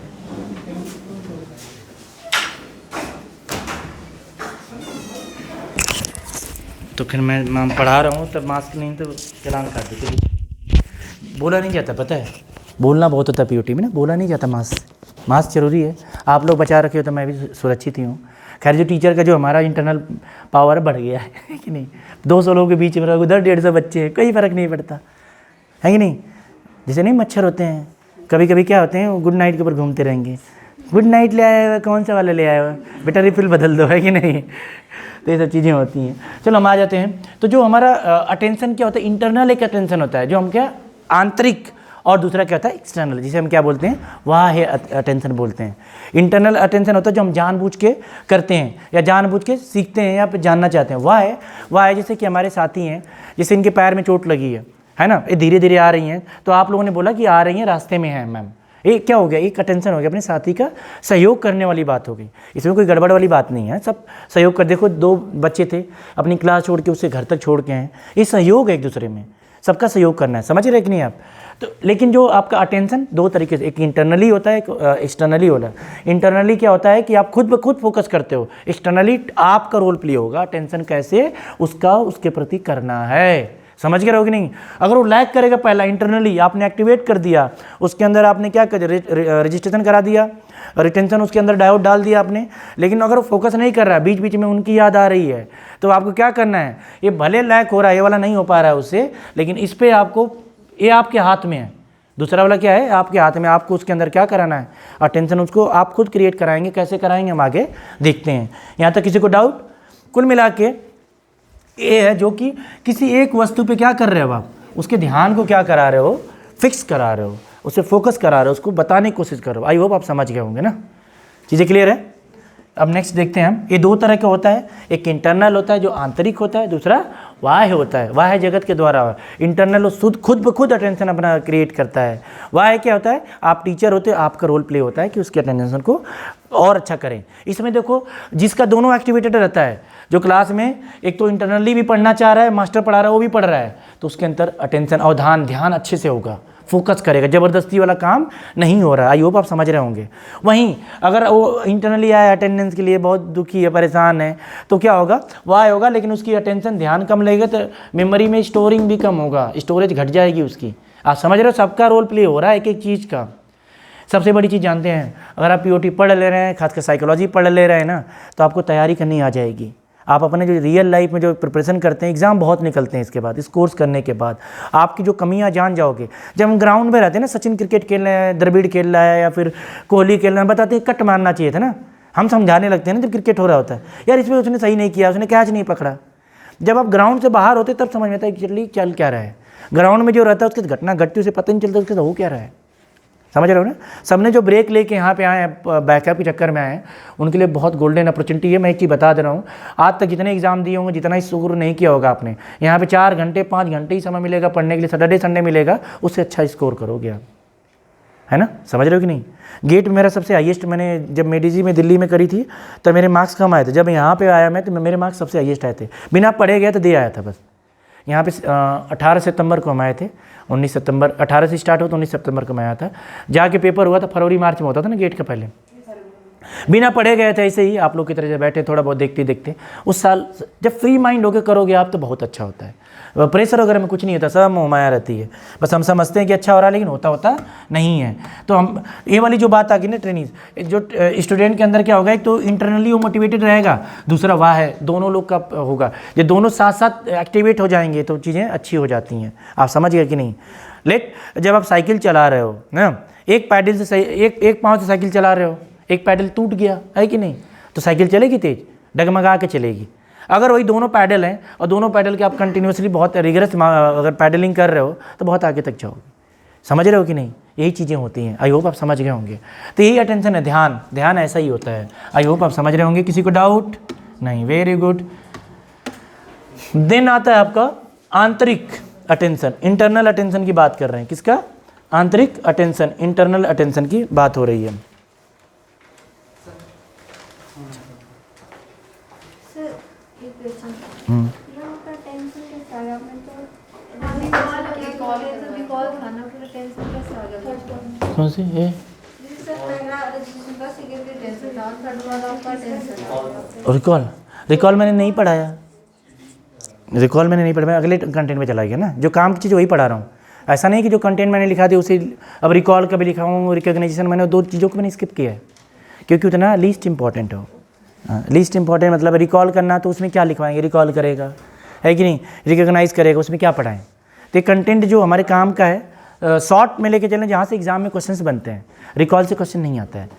तो फिर मैं पढ़ा रहा हूँ तब मास्क नहीं तो चलान काट देते। बोला नहीं जाता, पता है, बोलना बहुत होता है पीओटी में ना, बोला नहीं जाता। मास्क जरूरी है। आप लोग बचा रखे हो तो मैं भी सुरक्षित ही हूँ। खैर, जो टीचर का जो हमारा इंटरनल पावर बढ़ गया है कि नहीं, 200 लोगों के बीच में उधर 150 बच्चे हैं, कोई फ़र्क नहीं पड़ता है कि नहीं। जैसे नहीं मच्छर होते हैं, कभी कभी क्या होते हैं, वो गुड नाइट के ऊपर घूमते रहेंगे। गुड नाइट ले आया हुआ, कौन सा वाला ले आया हुआ, बेटा रिफिल बदल दो, है कि नहीं। तो ये सब चीज़ें होती हैं। चलो हम आ जाते हैं। तो जो हमारा अटेंशन क्या होता है, इंटरनल एक अटेंशन होता है, जो हम क्या आंतरिक, और दूसरा क्या होता है एक्सटर्नल, जिसे हम क्या बोलते हैं, वह है अटेंशन बोलते हैं। इंटरनल अटेंशन होता है जो हम जानबूझ के करते हैं या जानबूझ के सीखते हैं या फिर जानना चाहते हैं। वह है जैसे कि हमारे साथी हैं, जैसे इनके पैर में चोट लगी है ना, ये धीरे धीरे आ रही हैं, तो आप लोगों ने बोला कि आ रही हैं, रास्ते में हैं मैम, ये क्या हो गया, एक अटेंशन हो गया, अपने साथी का सहयोग करने वाली बात हो गई। इसमें कोई गड़बड़ वाली बात नहीं है, सब सहयोग कर। देखो 2 बच्चे थे, अपनी क्लास छोड़ के उसे घर तक छोड़ के हैं, ये सहयोग है एक दूसरे में, सबका सहयोग करना है, समझ रहे कि नहीं आप। तो लेकिन जो आपका अटेंशन 2 तरीके से, एक इंटरनली होता है, एक एक्सटर्नली होता है। इंटरनली क्या होता है कि आप खुद ब खुद फोकस करते हो, एक्सटर्नली आपका रोल प्ले होगा, अटेंशन कैसे उसका उसके प्रति करना है, समझ के रहोगे नहीं। अगर वो लैग करेगा, पहला इंटरनली आपने एक्टिवेट कर दिया, उसके अंदर आपने क्या कर रजिस्ट्रेशन करा दिया, रिटेंशन उसके अंदर डायोड डाल दिया आपने, लेकिन अगर वो फोकस नहीं कर रहा है, बीच बीच में उनकी याद आ रही है, तो आपको क्या करना है, ये भले लैग हो रहा है, ये वाला नहीं हो पा रहा है उससे, लेकिन इस पर आपको, ये आपके हाथ में है। दूसरा वाला क्या है, आपके हाथ में, आपको उसके अंदर क्या कराना है, अटेंशन उसको आप खुद क्रिएट कराएंगे। कैसे कराएंगे हम आगे देखते हैं। यहाँ तक किसी को डाउट? कुल मिला के ये है जो कि किसी एक वस्तु पे क्या कर रहे हो आप, उसके ध्यान को क्या करा रहे हो, फिक्स करा रहे हो, उसे फोकस करा रहे हो, उसको बताने की कोशिश कर रहे हो। आई होप आप समझ गए होंगे ना, चीज़ें क्लियर है। अब नेक्स्ट देखते हैं हम। ये 2 तरह का होता है, एक इंटरनल होता है जो आंतरिक होता है, दूसरा वाह्य होता है, वाह्य जगत के द्वारा। इंटरनल वो खुद ब खुद अटेंशन अपना क्रिएट करता है। वाह्य क्या होता है, आप टीचर होते हो, आपका रोल प्ले होता है कि उसके अटेंशन को और अच्छा करें। इसमें देखो, जिसका दोनों एक्टिवेटेड रहता है, जो क्लास में एक तो इंटरनली भी पढ़ना चाह रहा है, मास्टर पढ़ा रहा है, वो भी पढ़ रहा है, तो उसके अंदर अटेंशन और ध्यान अच्छे से होगा, फोकस करेगा, ज़बरदस्ती वाला काम नहीं हो रहा है। आई होप आप समझ रहे होंगे। वहीं अगर वो इंटरनली आया अटेंडेंस के लिए, बहुत दुखी है, परेशान है, तो क्या होगा, वाह होगा, लेकिन उसकी अटेंशन ध्यान कम लगेगा, तो मेमोरी में स्टोरिंग भी कम होगा, स्टोरेज घट जाएगी उसकी। आप समझ रहे हो, सबका रोल प्ले हो रहा है एक एक चीज़ का। सबसे बड़ी चीज़ जानते हैं, अगर आप पीओटी पढ़ ले रहे हैं, खासकर साइकोलॉजी पढ़ ले रहे हैं ना, तो आपको तैयारी करनी आ जाएगी। आप अपने जो रियल लाइफ में जो प्रिपरेशन करते हैं, एग्जाम बहुत निकलते हैं इसके बाद, इस कोर्स करने के बाद आपकी जो कमियां जान जाओगे। जब हम ग्राउंड में रहते हैं ना, सचिन क्रिकेट खेल रहे हैं, द्रविड़ खेल रहा है या फिर कोहली खेल रहे हैं, बताते हैं कट मारना चाहिए था ना, हम समझाने लगते हैं ना जब क्रिकेट हो रहा होता है, यार इसमें उसने सही नहीं किया, उसने कैच नहीं पकड़ा। जब आप ग्राउंड से बाहर होते तब समझ में आता है कि चल क्या रहा है। ग्राउंड में जो रहता है उसकी घटना घटती, उसे पता नहीं चलता उसके हो क्या रहा है। समझ रहे हो ना। सबने जो ब्रेक लेके यहाँ पे आए हैं, बैकअप के चक्कर में आए हैं, उनके लिए बहुत गोल्डन अपॉर्चुनिटी है। मैं एक चीज़ बता दे रहा हूँ, आज तक जितने एग्जाम दिए होंगे, जितना ही स्कोर नहीं किया होगा आपने, यहाँ पे 4 घंटे 5 घंटे ही समय मिलेगा पढ़ने के लिए, सैटरडे संडे मिलेगा, उससे अच्छा स्कोर करोगे आप, है ना। समझ रहे हो कि नहीं। गेट मेरा सबसे हाईएस्ट, मैंने जब मेडीजी में दिल्ली में करी थी तब मेरे मार्क्स कम आए थे, जब यहाँ पे आया मैं तो मेरे मार्क्स सबसे हाईएस्ट आए थे, बिना पढ़े गया तो दे आया था बस। यहाँ पे 18 सितंबर को हम आए थे, 19 सितंबर 18 से स्टार्ट हो तो 19 सितंबर को मैं आया था। जाके पेपर हुआ था फरवरी मार्च में होता था ना गेट का पहले, बिना पढ़े गए थे ऐसे ही आप लोग की तरह से बैठे थोड़ा बहुत देखते देखते। उस साल जब फ्री माइंड होकर करोगे आप तो बहुत अच्छा होता है। प्रेशर वगैरह में कुछ नहीं होता, सब मोहमाया रहती है। बस हम समझते हैं कि अच्छा हो रहा है लेकिन होता नहीं है। तो हम ये वाली जो बात आ गई ना ट्रेनिंग, जो स्टूडेंट के अंदर क्या होगा, एक तो इंटरनली वो मोटिवेटेड रहेगा, दूसरा वाह है, दोनों लोग का होगा। ये दोनों साथ साथ एक्टिवेट हो जाएंगे तो चीज़ें अच्छी हो जाती हैं। आप समझ गए कि नहीं। जब आप साइकिल चला रहे हो ना, एक पैडल से एक पाँव से साइकिल चला रहे हो, एक पैडल टूट गया है कि नहीं, तो साइकिल चलेगी तेज, डगमगा के चलेगी। अगर वही दोनों पैडल हैं और दोनों पैडल के आप कंटिन्यूसली बहुत रिगरस अगर पैडलिंग कर रहे हो तो बहुत आगे तक जाओगे। समझ रहे हो कि नहीं, यही चीज़ें होती हैं। आई होप आप समझ गए होंगे। तो यही अटेंशन है, ध्यान ऐसा ही होता है। आई होप आप समझ रहे होंगे। किसी को डाउट नहीं? Very good. देन आता है आपका आंतरिक अटेंशन, इंटरनल अटेंशन की बात कर रहे हैं। किसका? आंतरिक अटेंशन, इंटरनल अटेंशन की बात हो रही है। कौन सी ये? रिकॉल मैंने नहीं पढ़ाया, मैं अगले कंटेंट में चला गया ना। जो काम की चीज़ वही पढ़ा रहा हूँ। ऐसा नहीं कि जो कंटेंट मैंने लिखा था उसे अब रिकॉल कभी लिखा हूँ, रिकॉग्नाइजेशन मैंने दो चीज़ों को मैंने स्किप किया है क्योंकि उतना लीस्ट इंपॉर्टेंट हो। लीस्ट इंपॉर्टेंट मतलब रिकॉल करना, तो उसमें क्या लिखवाएंगे? रिकॉल करेगा है कि नहीं, रिकॉग्नाइज करेगा, उसमें क्या पढ़ाएं? तो कंटेंट जो हमारे काम का है शॉर्ट में लेके चलें, जहाँ से एग्जाम में क्वेश्चंस बनते हैं। रिकॉल से क्वेश्चन नहीं आता है।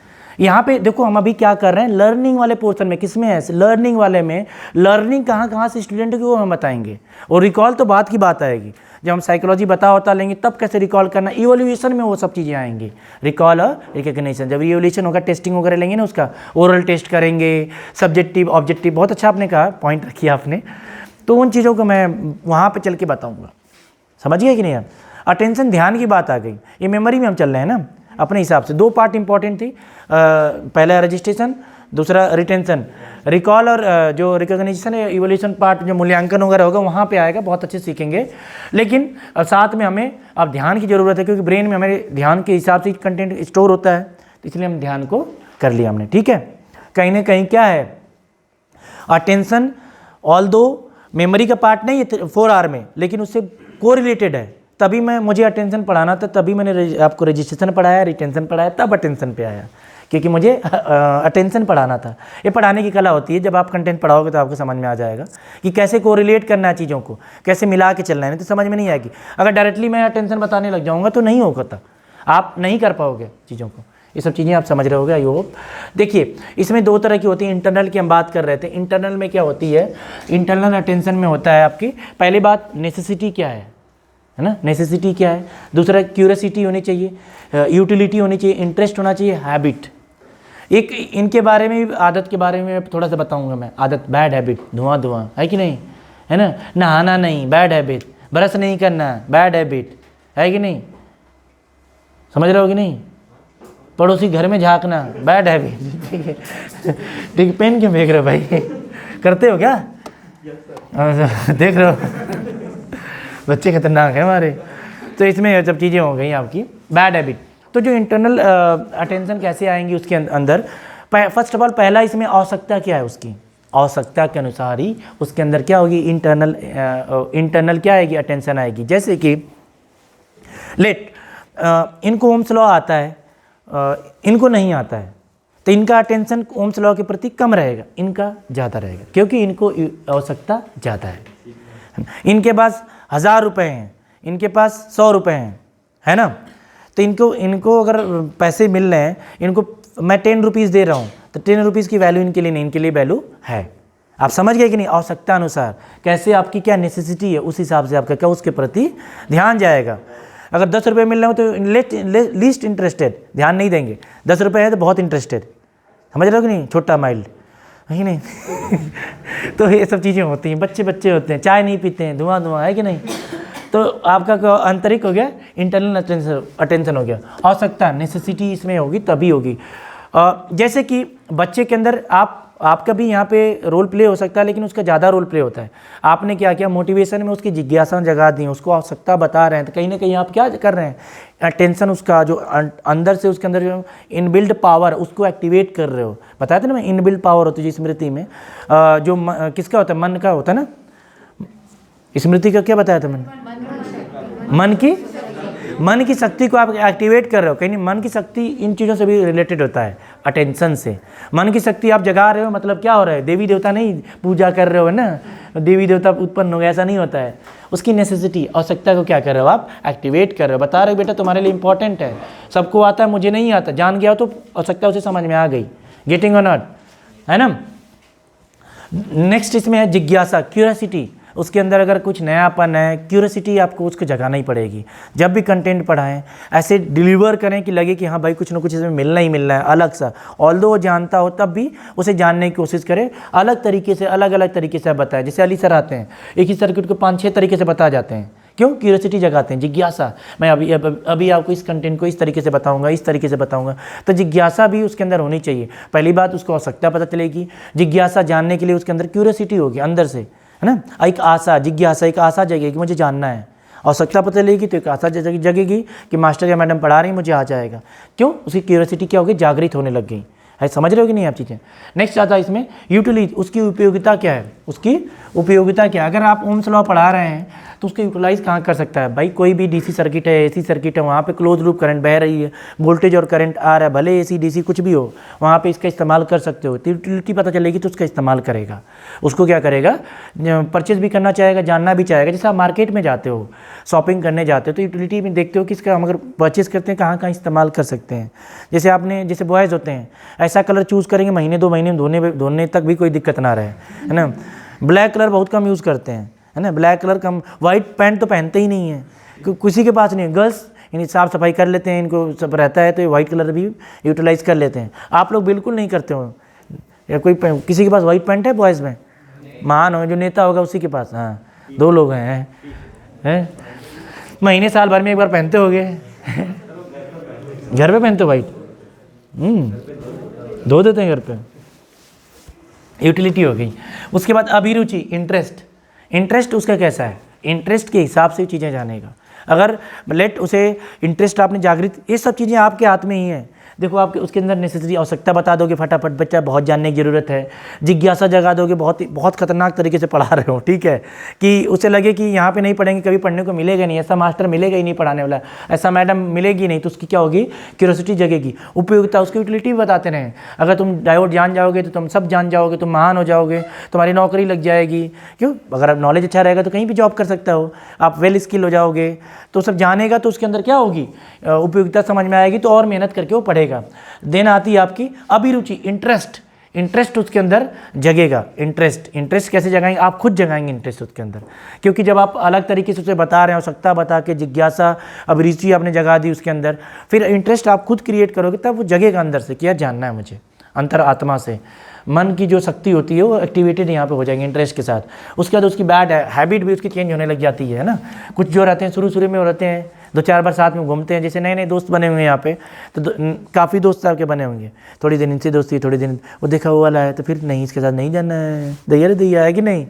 यहाँ पे देखो हम अभी क्या कर रहे हैं, लर्निंग वाले पोर्शन में। किसमें है? लर्निंग वाले में। लर्निंग कहाँ से स्टूडेंट की वो हम बताएंगे, और रिकॉल तो बात की बात आएगी। जब हम साइकोलॉजी बता लेंगे तब कैसे रिकॉल करना, इवोल्यूशन में वो सब चीज़ें आएंगी, रिकॉल और रिकग्निशन। जब इवोल्यूशन होगा, टेस्टिंग वगैरह लेंगे ना, उसका ओरल टेस्ट करेंगे, सब्जेक्टिव ऑब्जेक्टिव। बहुत अच्छा आपने कहा, पॉइंट रखिए आपने। तो उन चीज़ों को मैं वहाँ पर चल के बताऊँगा। समझ गए कि नहीं? अटेंशन, ध्यान की बात आ गई। ये मेमोरी में हम चल रहे हैं ना अपने हिसाब से। दो पार्ट इंपॉर्टेंट थी, पहला रजिस्ट्रेशन, दूसरा रिटेंशन। रिकॉल और जो रिकॉग्निशन है, इवोल्यूशन पार्ट जो मूल्यांकन वगैरह होगा वहाँ पे आएगा, बहुत अच्छे सीखेंगे। लेकिन साथ में हमें अब ध्यान की ज़रूरत है, क्योंकि ब्रेन में हमारे ध्यान के हिसाब से कंटेंट स्टोर होता है, तो इसलिए हम ध्यान को कर लिया हमने। ठीक है, कहीं ना कहीं क्या है, अटेंशन ऑल दो मेमोरी का पार्ट नहीं है 4R में, लेकिन उससे कोरिलेटेड है। तभी मुझे अटेंशन पढ़ाना था, तभी मैंने आपको रजिस्ट्रेशन पढ़ाया, रिटेंशन पढ़ाया, तब अटेंशन पे आया, क्योंकि मुझे अटेंशन पढ़ाना था। ये पढ़ाने की कला होती है। जब आप कंटेंट पढ़ाओगे तो आपको समझ में आ जाएगा कि कैसे कोरिलेट करना है चीज़ों को, कैसे मिला के चलना है, नहीं तो समझ में नहीं आएगी। अगर डायरेक्टली मैं अटेंशन बताने लग जाऊँगा तो नहीं होगा, तब आप नहीं कर पाओगे चीज़ों को। ये सब चीज़ें आप समझ रहे होगे, आई होप। देखिए, इसमें दो तरह की होती है। इंटरनल की हम बात कर रहे थे। इंटरनल में क्या होती है? इंटरनल अटेंशन में होता है आपकी पहली बात नेसेसिटी क्या है ना, नेसेसिटी क्या है। दूसरा क्यूरियोसिटी होनी चाहिए, यूटिलिटी होनी चाहिए, इंटरेस्ट होना चाहिए, हैबिट। एक इनके बारे में, आदत के बारे में थोड़ा सा बताऊंगा मैं। आदत, बैड हैबिट, धुआं है कि नहीं, है ना। नहाना नहीं, बैड हैबिट। ब्रश नहीं करना, बैड हैबिट, है कि नहीं, समझ रहे हो कि नहीं। पड़ोसी घर में झांकना, बैड हैबिट। ठीक है, ठीक है। पेन क्यों फेंक रहे हो भाई? करते हो क्या? देख रहे हो बच्चे खतरनाक है हमारे। तो इसमें ये सब चीज़ें हो गई आपकी बैड हैबिट। तो जो इंटरनल अटेंशन कैसे आएंगी उसके अंदर, फर्स्ट ऑफ ऑल पहला इसमें आवश्यकता क्या है उसकी, आवश्यकता के अनुसार ही उसके अंदर क्या होगी, इंटरनल क्या आएगी, अटेंशन आएगी। जैसे कि इनको ओम्स लॉ आता है, इनको नहीं आता है, तो इनका अटेंशन ओम्स लॉ के प्रति कम रहेगा, इनका ज़्यादा रहेगा, क्योंकि इनको आवश्यकता ज़्यादा है। इनके पास 1000 रुपये हैं, इनके पास 100 रुपये हैं, है ना। तो इनको अगर पैसे मिल रहे हैं, इनको मैं 10 रुपीज़ दे रहा हूँ, तो 10 रुपीज़ की वैल्यू इनके लिए नहीं, इनके लिए वैल्यू है। आप समझ गए कि नहीं। आवश्यकता अनुसार कैसे आपकी क्या नेसेसिटी है, उस हिसाब से आपका क्या उसके प्रति ध्यान जाएगा। अगर 10 रुपये मिल रहे हो तो लीस्ट इंटरेस्टेड, ध्यान नहीं देंगे। 10 रुपये है तो बहुत इंटरेस्टेड, समझ रहे हो कि नहीं, छोटा माइल्ड है नहीं। तो ये सब चीज़ें होती हैं। बच्चे होते हैं, चाय नहीं पीते हैं, धुआं है कि नहीं। तो आपका आंतरिक हो गया, इंटरनल अटेंशन हो गया। आवश्यकता, नेसेसिटी इसमें होगी तभी होगी। जैसे कि बच्चे के अंदर आपका भी यहाँ पे रोल प्ले हो सकता है, लेकिन उसका ज़्यादा रोल प्ले होता है। आपने क्या किया, मोटिवेशन में उसकी जिज्ञासा जगा दी, उसको आवश्यकता बता रहे हैं, तो कहीं ना कहीं आप क्या कर रहे हैं, अटेंशन उसका जो अंदर से उसके अंदर जो इनबिल्ड पावर उसको एक्टिवेट कर रहे हो। बताया था ना मैं, इनबिल्ड पावर होती है स्मृति में, जो किसका होता है, मन का होता है ना। स्मृति का क्या बताया था मैंने, मन की शक्ति को आप एक्टिवेट कर रहे हो। कहीं नहीं, मन की शक्ति इन चीज़ों से भी रिलेटेड होता है, अटेंशन से। मन की शक्ति आप जगा रहे हो, मतलब क्या हो रहा है, देवी देवता नहीं पूजा कर रहे हो ना, देवी देवता उत्पन्न हो गया, ऐसा नहीं होता है। उसकी नेसेसिटी, आवश्यकता को क्या कर रहे हो आप, एक्टिवेट कर रहे हो। बता रहे हो बेटा तुम्हारे लिए इंपॉर्टेंट है, सबको आता है, मुझे नहीं आता, जान गया हो तो आवश्यकता उसे समझ में आ गई। गेटिंग और नॉट, है ना। नेक्स्ट इसमें है जिज्ञासा, क्यूरियोसिटी। उसके अंदर अगर कुछ नयापन है, क्यूरियोसिटी आपको उसको जगाना ही पड़ेगी। जब भी कंटेंट पढ़ाएं ऐसे डिलीवर करें कि लगे कि हाँ भाई कुछ ना कुछ इसमें मिलना ही मिलना है अलग सा। ऑल्दो वो जानता हो तब भी उसे जानने की कोशिश करें, अलग तरीके से, अलग अलग तरीके से बताएं। जैसे अली सर आते हैं, एक ही सर्किट को 5-6 तरीके से बता जाते हैं। क्यों? क्यूरियोसिटी जगाते हैं, जिज्ञासा। मैं अभी आपको इस कंटेंट को इस तरीके से बताऊंगा, इस तरीके से बताऊंगा। तो जिज्ञासा भी उसके अंदर होनी चाहिए। पहली बात, उसको आवश्यकता पता चलेगी, जिज्ञासा जानने के लिए उसके अंदर क्यूरियोसिटी होगी अंदर से, है ना। एक आशा, जिज्ञासा, एक आशा जगेगी, मुझे जानना है। आवश्यकता पता चलेगी तो एक आशा जगेगी कि मास्टर या मैडम पढ़ा रही, मुझे आ जाएगा। क्यों? उसकी क्यूरियोसिटी क्या होगी, जागृत होने लग गई है। समझ रहे हो कि नहीं आप चीज़ें। नेक्स्ट आता है इसमें यूटिलिटी, उसकी उपयोगिता क्या है, उसकी उपयोगिता क्या है। अगर आप ओम्स लॉ पढ़ा रहे हैं तो उसको यूटिलाइज कहाँ कर सकता है भाई। कोई भी डीसी सर्किट है, एसी सर्किट है, वहाँ पे क्लोज लूप करंट बह रही है, वोल्टेज और करंट आ रहा है, भले एसी डीसी कुछ भी हो, वहाँ पे इसका इस्तेमाल कर सकते हो। तो यूटिलिटी पता चलेगी तो उसका इस्तेमाल करेगा। उसको क्या करेगा, परचेज भी करना चाहेगा, जानना भी चाहेगा। जैसे आप मार्केट में जाते हो, शॉपिंग करने जाते हो, तो यूटिलिटी में देखते हो कि इसका हम अगर परचेज करते हैं कहाँ कहाँ इस्तेमाल कर सकते हैं। जैसे आपने, जैसे बॉयज़ होते हैं, ऐसा कलर चूज़ करेंगे महीने 2 महीने में धोने तक भी कोई दिक्कत ना रहे, है ना। ब्लैक कलर बहुत कम यूज़ करते हैं, है ना। ब्लैक कलर कम, वाइट पैंट तो पहनते ही नहीं है, किसी के पास नहीं है। गर्ल्स यानी साफ़ सफाई कर लेते हैं, इनको सब रहता है तो ये वाइट कलर भी यूटिलाइज़ कर लेते हैं। आप लोग बिल्कुल नहीं करते हो। या कोई किसी के पास वाइट पैंट है बॉयज़ में? महान हो, जो नेता होगा उसी के पास। हाँ, 2 लोग हैं, महीने साल भर में एक बार पहनते होगे। घर पे पहनते हो वाइट? धो देते हैं घर पे। यूटिलिटी हो गई। उसके बाद अभिरुचि, इंटरेस्ट उसका कैसा है, इंटरेस्ट के हिसाब से चीज़ें जानेगा। अगर लेट उसे इंटरेस्ट आपने जागृत, ये सब चीज़ें आपके हाथ में ही हैं। देखो आपके उसके अंदर नेसेसरी आवश्यकता बता दोगे फटाफट, बच्चा बहुत जानने की ज़रूरत है। जिज्ञासा जगा दोगे, बहुत खतरनाक तरीके से पढ़ा रहे हो, ठीक है, कि उसे लगे कि यहाँ पे नहीं पढ़ेंगे कभी पढ़ने को मिलेगा नहीं, ऐसा मास्टर मिलेगा ही नहीं पढ़ाने वाला, ऐसा मैडम मिलेगी नहीं, तो उसकी क्या होगी, क्यूरियोसिटी जगेगी। उपयोगिता, उसकी यूटिलिटी भी बताते रहें। अगर तुम डायोड जान जाओगे तो तुम सब जान जाओगे, तुम महान हो जाओगे, तुम्हारी नौकरी लग जाएगी। क्यों? अगर आप नॉलेज अच्छा रहेगा तो कहीं भी जॉब कर सकते हो, आप वेल स्किल हो जाओगे। तो सब जानेगा तो उसके अंदर क्या होगी, उपयोगिता समझ में आएगी, तो और मेहनत करके वो पढ़ेगा। देन आती है आपकी अभिरुचि, इंटरेस्ट उसके अंदर जगेगा। इंटरेस्ट कैसे जगाएंगे, आप खुद जगाएंगे इंटरेस्ट उसके अंदर। क्योंकि जब आप अलग तरीके से उसे बता रहे हैं, आवश्यकता बता के, जिज्ञासा अभिरुचि आपने जगा दी उसके अंदर, फिर इंटरेस्ट आप खुद क्रिएट करोगे, तब वो जगेगा अंदर से, क्या जानना है मुझे, अंतर आत्मा से। मन की जो शक्ति होती है वो एक्टिवेटेड यहाँ पे हो जाएगी इंटरेस्ट के साथ। उसके बाद उसकी बैड हैबिट भी उसकी चेंज होने लग जाती है ना। कुछ जो रहते हैं शुरू में रहते हैं, 2-4 बार साथ में घूमते हैं, जैसे नए दोस्त बने हुए हैं यहाँ पे, तो काफ़ी दोस्त आपके बने होंगे। थोड़ी दिन इनसे दोस्ती, थोड़ी दिन वो देखा वो वाला है, तो फिर नहीं इसके साथ नहीं जाना है, दैया है कि नहीं।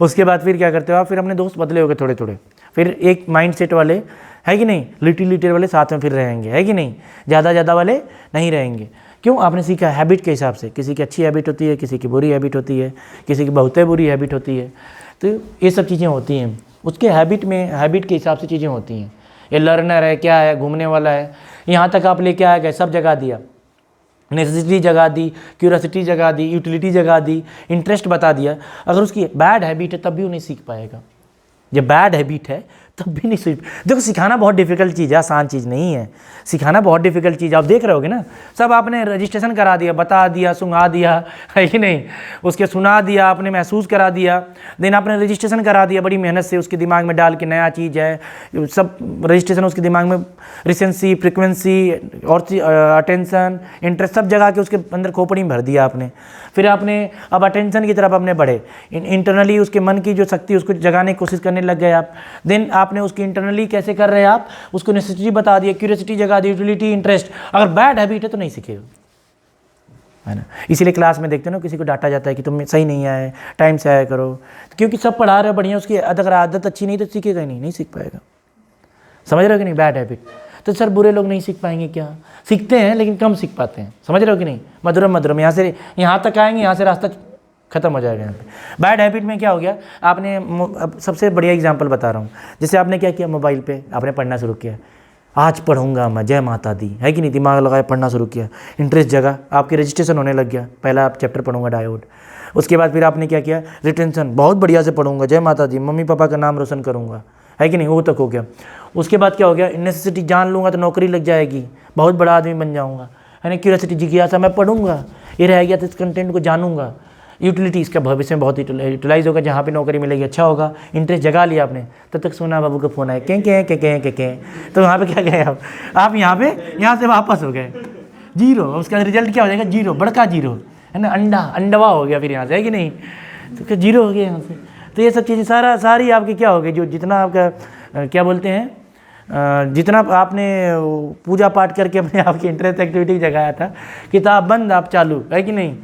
उसके बाद फिर क्या करते हो आप, फिर अपने दोस्त बदले होगे थोड़े, फिर एक माइंड सेट वाले, है कि नहीं, लिटिल वाले साथ में फिर रहेंगे, है कि नहीं, ज़्यादा वाले नहीं रहेंगे। क्यों? आपने सीखा हैबिट के हिसाब से। किसी की अच्छी हैबिट होती है, किसी की बुरी हैबिट होती है, किसी की बहुत बुरी हैबिट होती है। तो ये सब चीज़ें होती हैं उसके हैबिट के हिसाब से चीज़ें होती हैं। ये लर्नर है, क्या है, घूमने वाला है, यहाँ तक आप लेके आ गए, सब जगा दिया, नेसेसिटी जगा दी, क्यूरियोसिटी जगा दी, यूटिलिटी जगा दी, इंटरेस्ट बता दिया। अगर उसकी बैड हैबिट है तब भी वो नहीं सीख पाएगा। जब बैड हैबिट है तब भी नहीं सीख। देखो सिखाना बहुत डिफिकल्ट चीज़ है, आसान चीज़ नहीं है। सिखाना बहुत डिफिकल्ट चीज़, आप देख रहे होगे ना, सब आपने रजिस्ट्रेशन करा दिया, बता दिया, सुंघा दिया, है कि नहीं, उसके सुना दिया, आपने महसूस करा दिया, देन आपने रजिस्ट्रेशन करा दिया बड़ी मेहनत से, उसके दिमाग में डाल के नया चीज़ है, सब रजिस्ट्रेशन उसके दिमाग में, रिसेंसी, फ्रिक्वेंसी और अटेंशन, इंटरेस्ट सब जगह के उसके अंदर खोपड़ी में भर दिया आपने। फिर आपने अब अटेंशन की तरफ अपने बढ़े, इंटरनली उसके मन की जो शक्ति उसको जगाने की कोशिश करने लग गए आप। देन आपने उसकी इंटरनली कैसे कर रहे हैं आप, उसको नेसेसिटी बता दिया, क्यूरियोसिटी जगा दी, यूटिलिटी, इंटरेस्ट। अगर बैड हैबिट है तो नहीं सीखेगा, है ना। इसीलिए क्लास में देखते हो ना, किसी को डांटा जाता है कि तुम सही नहीं आए, टाइम से आया करो, क्योंकि सब पढ़ा रहे हो बढ़िया, उसकी अगर आदत अच्छी नहीं तो सीखेगा ही नहीं सीख पाएगा। समझ रहे हो कि नहीं, बैड हैबिट। तो सर बुरे लोग नहीं सीख पाएंगे क्या? सीखते हैं लेकिन कम सीख पाते हैं, समझ रहे हो कि नहीं? मधुरम मधुरम, यहाँ से यहाँ तक आएंगे, यहाँ से रास्ता खत्म हो जाएगा यहाँ पे। बैड हैबिट में क्या हो गया, आपने अब सबसे बढ़िया एग्जांपल बता रहा हूँ, जैसे आपने क्या किया, मोबाइल पे आपने पढ़ना शुरू किया, आज पढ़ूंगा मैं, जय माता दी, है कि नहीं? दिमाग लगाया, पढ़ना शुरू किया, इंटरेस्ट जगा, आपके रजिस्ट्रेशन होने लग गया, पहला आप चैप्टर पढ़ूंगा डायोड, उसके बाद फिर आपने क्या किया, रिटेंशन, बहुत बढ़िया से पढ़ूंगा, जय माता दी, मम्मी पापा का नाम रोशन करूँगा, है कि नहीं? वो तक हो गया। उसके बाद क्या हो गया, नेसेसिटी जान लूँगा तो नौकरी लग जाएगी, बहुत बड़ा आदमी बन जाऊँगा, है ना? क्यूरियोसिटी, जिज्ञासा, मैं पढ़ूंगा, ये रह गया तो इस कंटेंट को जानूंगा, यूटिलिटी इसका भविष्य में बहुत यूटिलाइज होगा, जहाँ पे नौकरी मिलेगी अच्छा होगा, इंटरेस्ट जगा लिया आपने, तब तक सोना बाबू का फ़ोन आया, के तो यहाँ पे क्या गए आप यहाँ से वापस हो गए, जीरो, उसका रिजल्ट क्या हो जाएगा, जीरो, बड़का जीरो, है ना? अंडवा हो गया फिर यहाँ से, है कि नहीं? तो क्या जीरो हो गया यहाँ से। तो ये सब चीज़ें सारी आपकी क्या हो गई, जो जितना आपका क्या बोलते हैं, जितना आपने पूजा पाठ करके अपने आपकी इंटरेस्ट एक्टिविटी जगाया था, किताब बंद आप चालू, है कि नहीं?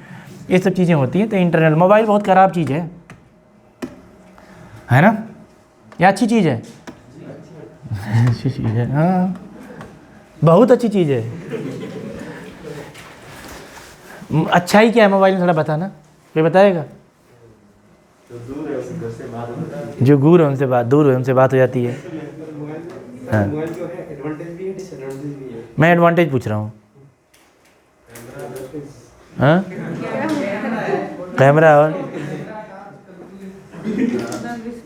ये सब चीज़ें होती हैं। तो इंटरनेट, मोबाइल बहुत ख़राब चीज़ है ना? या अच्छी चीज़ है? अच्छी चीज़ है, हाँ, बहुत अच्छी चीज़ है। अच्छा ही क्या है मोबाइल में, थोड़ा बताना, कोई बताएगा? जो दूर है उनसे बात हो जाती है। हाँ, मैं एडवांटेज पूछ रहा हूँ। हाँ, कैमरा और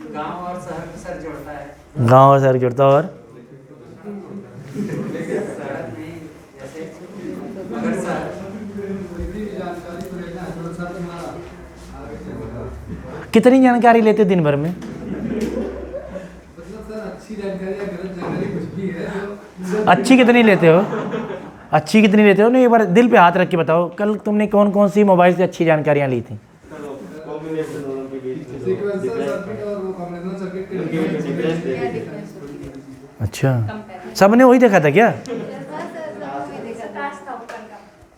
गांव और शहर जोड़ता है, और कितनी जानकारी लेते दिन भर में? अच्छी कितनी लेते हो? अच्छी कितनी लेते हो? नहीं, एक बार दिल पे हाथ रख के बताओ, कल तुमने कौन कौन सी मोबाइल से अच्छी जानकारियाँ ली थी? अच्छा, सबने वही देखा था क्या?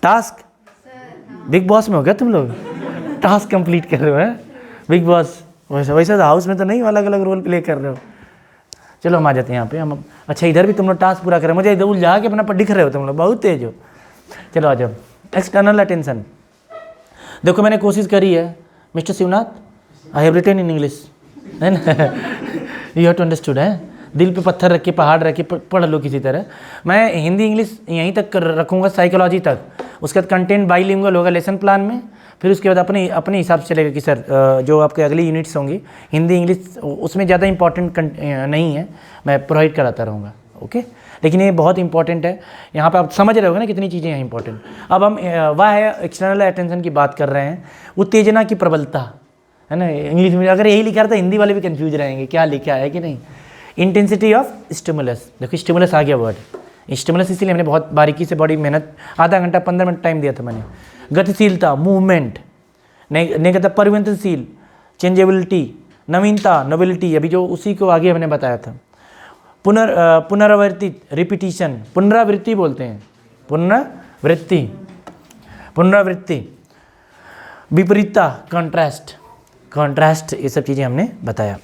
टास्क बिग बॉस में हो गया तुम लोग, टास्क कंप्लीट कर रहे हो, हैं बिग बॉस? वैसे तो हाउस में तो नहीं, अलग अलग रोल प्ले कर रहे हो। चलो हम आ जाते हैं यहाँ पे, हम अच्छा इधर भी तुम लोग टास्क पूरा करें, मुझे इधर उलझा के अपना दिख रहे हो तुम लोग, बहुत तेज हो। चलो आ जाओ। एक्सटर्नल अटेंशन, देखो मैंने कोशिश करी है mister Shivnath, I have written in English, है ना? यू हैव टू अंडरस्टूड, है? दिल पे पत्थर रख के, पहाड़ रख के पढ़ लो किसी तरह। मैं हिंदी इंग्लिश यहीं तक रखूँगा, साइकोलॉजी तक, उसके बाद कंटेंट बाइलिंगुअल होगा लेसन प्लान में, फिर उसके बाद अपने हिसाब से चलेगा कि सर जो आपके अगली यूनिट्स होंगी हिंदी इंग्लिश, उसमें ज़्यादा इंपॉर्टेंट नहीं है, मैं प्रोवाइड कराता रहूँगा, ओके? लेकिन ये बहुत इंपॉर्टेंट है, यहाँ पे आप समझ रहे होगे ना कितनी चीज़ें हैं इंपॉर्टेंट। अब हम वह है एक्सटर्नल अटेंशन की बात कर रहे हैं, उत्तेजना की प्रबलता, है ना? इंग्लिश में अगर यही लिखा था हिंदी वाले भी कंफ्यूज रहेंगे क्या लिखा है कि नहीं। इंटेंसिटी ऑफ स्टिमुलस, देखो स्टिमुलस आ गया वर्ड, स्टिमुलस इसीलिए हमने बहुत बारीकी से बड़ी मेहनत, आधा घंटा 15 मिनट टाइम दिया था मैंने। गतिशीलता, मूवमेंट, नहीं परिवर्तनशील, चेंजेबिलिटी, नवीनता, नोबिलिटी, अभी जो उसी को आगे हमने बताया था। पुनरावर्तित, रिपीटिशन, पुनरावृत्ति बोलते हैं, पुनरावृत्ति, विपरीतता, कॉन्ट्रास्ट, ये सब चीज़ें हमने बताया।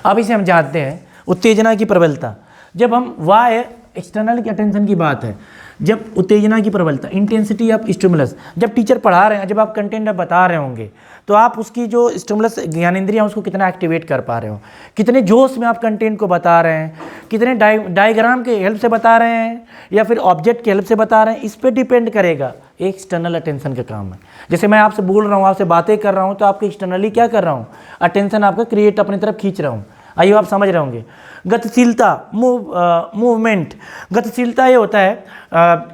अब इसे हम जानते हैं, उत्तेजना की प्रबलता। जब हम वाय एक्सटर्नल की अटेंशन की बात है, जब उत्तेजना की प्रबलता, इंटेंसिटी ऑफ स्टिमुलस, जब टीचर पढ़ा रहे हैं, जब आप कंटेंट बता रहे होंगे, तो आप उसकी जो स्टिमुलस ज्ञानेंद्रियाँ उसको कितना एक्टिवेट कर पा रहे हो, कितने जोश में आप कंटेंट को बता रहे हैं, कितने डायग्राम के हेल्प से बता रहे हैं या फिर ऑब्जेक्ट के हेल्प से बता रहे हैं, इस पर डिपेंड करेगा। एक्सटर्नल अटेंशन का काम है। जैसे मैं आपसे बोल रहा हूँ, आपसे बातें कर रहा हूँ, तो आपको एक्सटर्नली क्या कर रहा हूँ, अटेंशन आपका क्रिएट अपनी तरफ खींच रहा हूँ। आइए आप समझ रहे होंगे। गतिशीलता, मूवमेंट, गतिशीलता ये होता है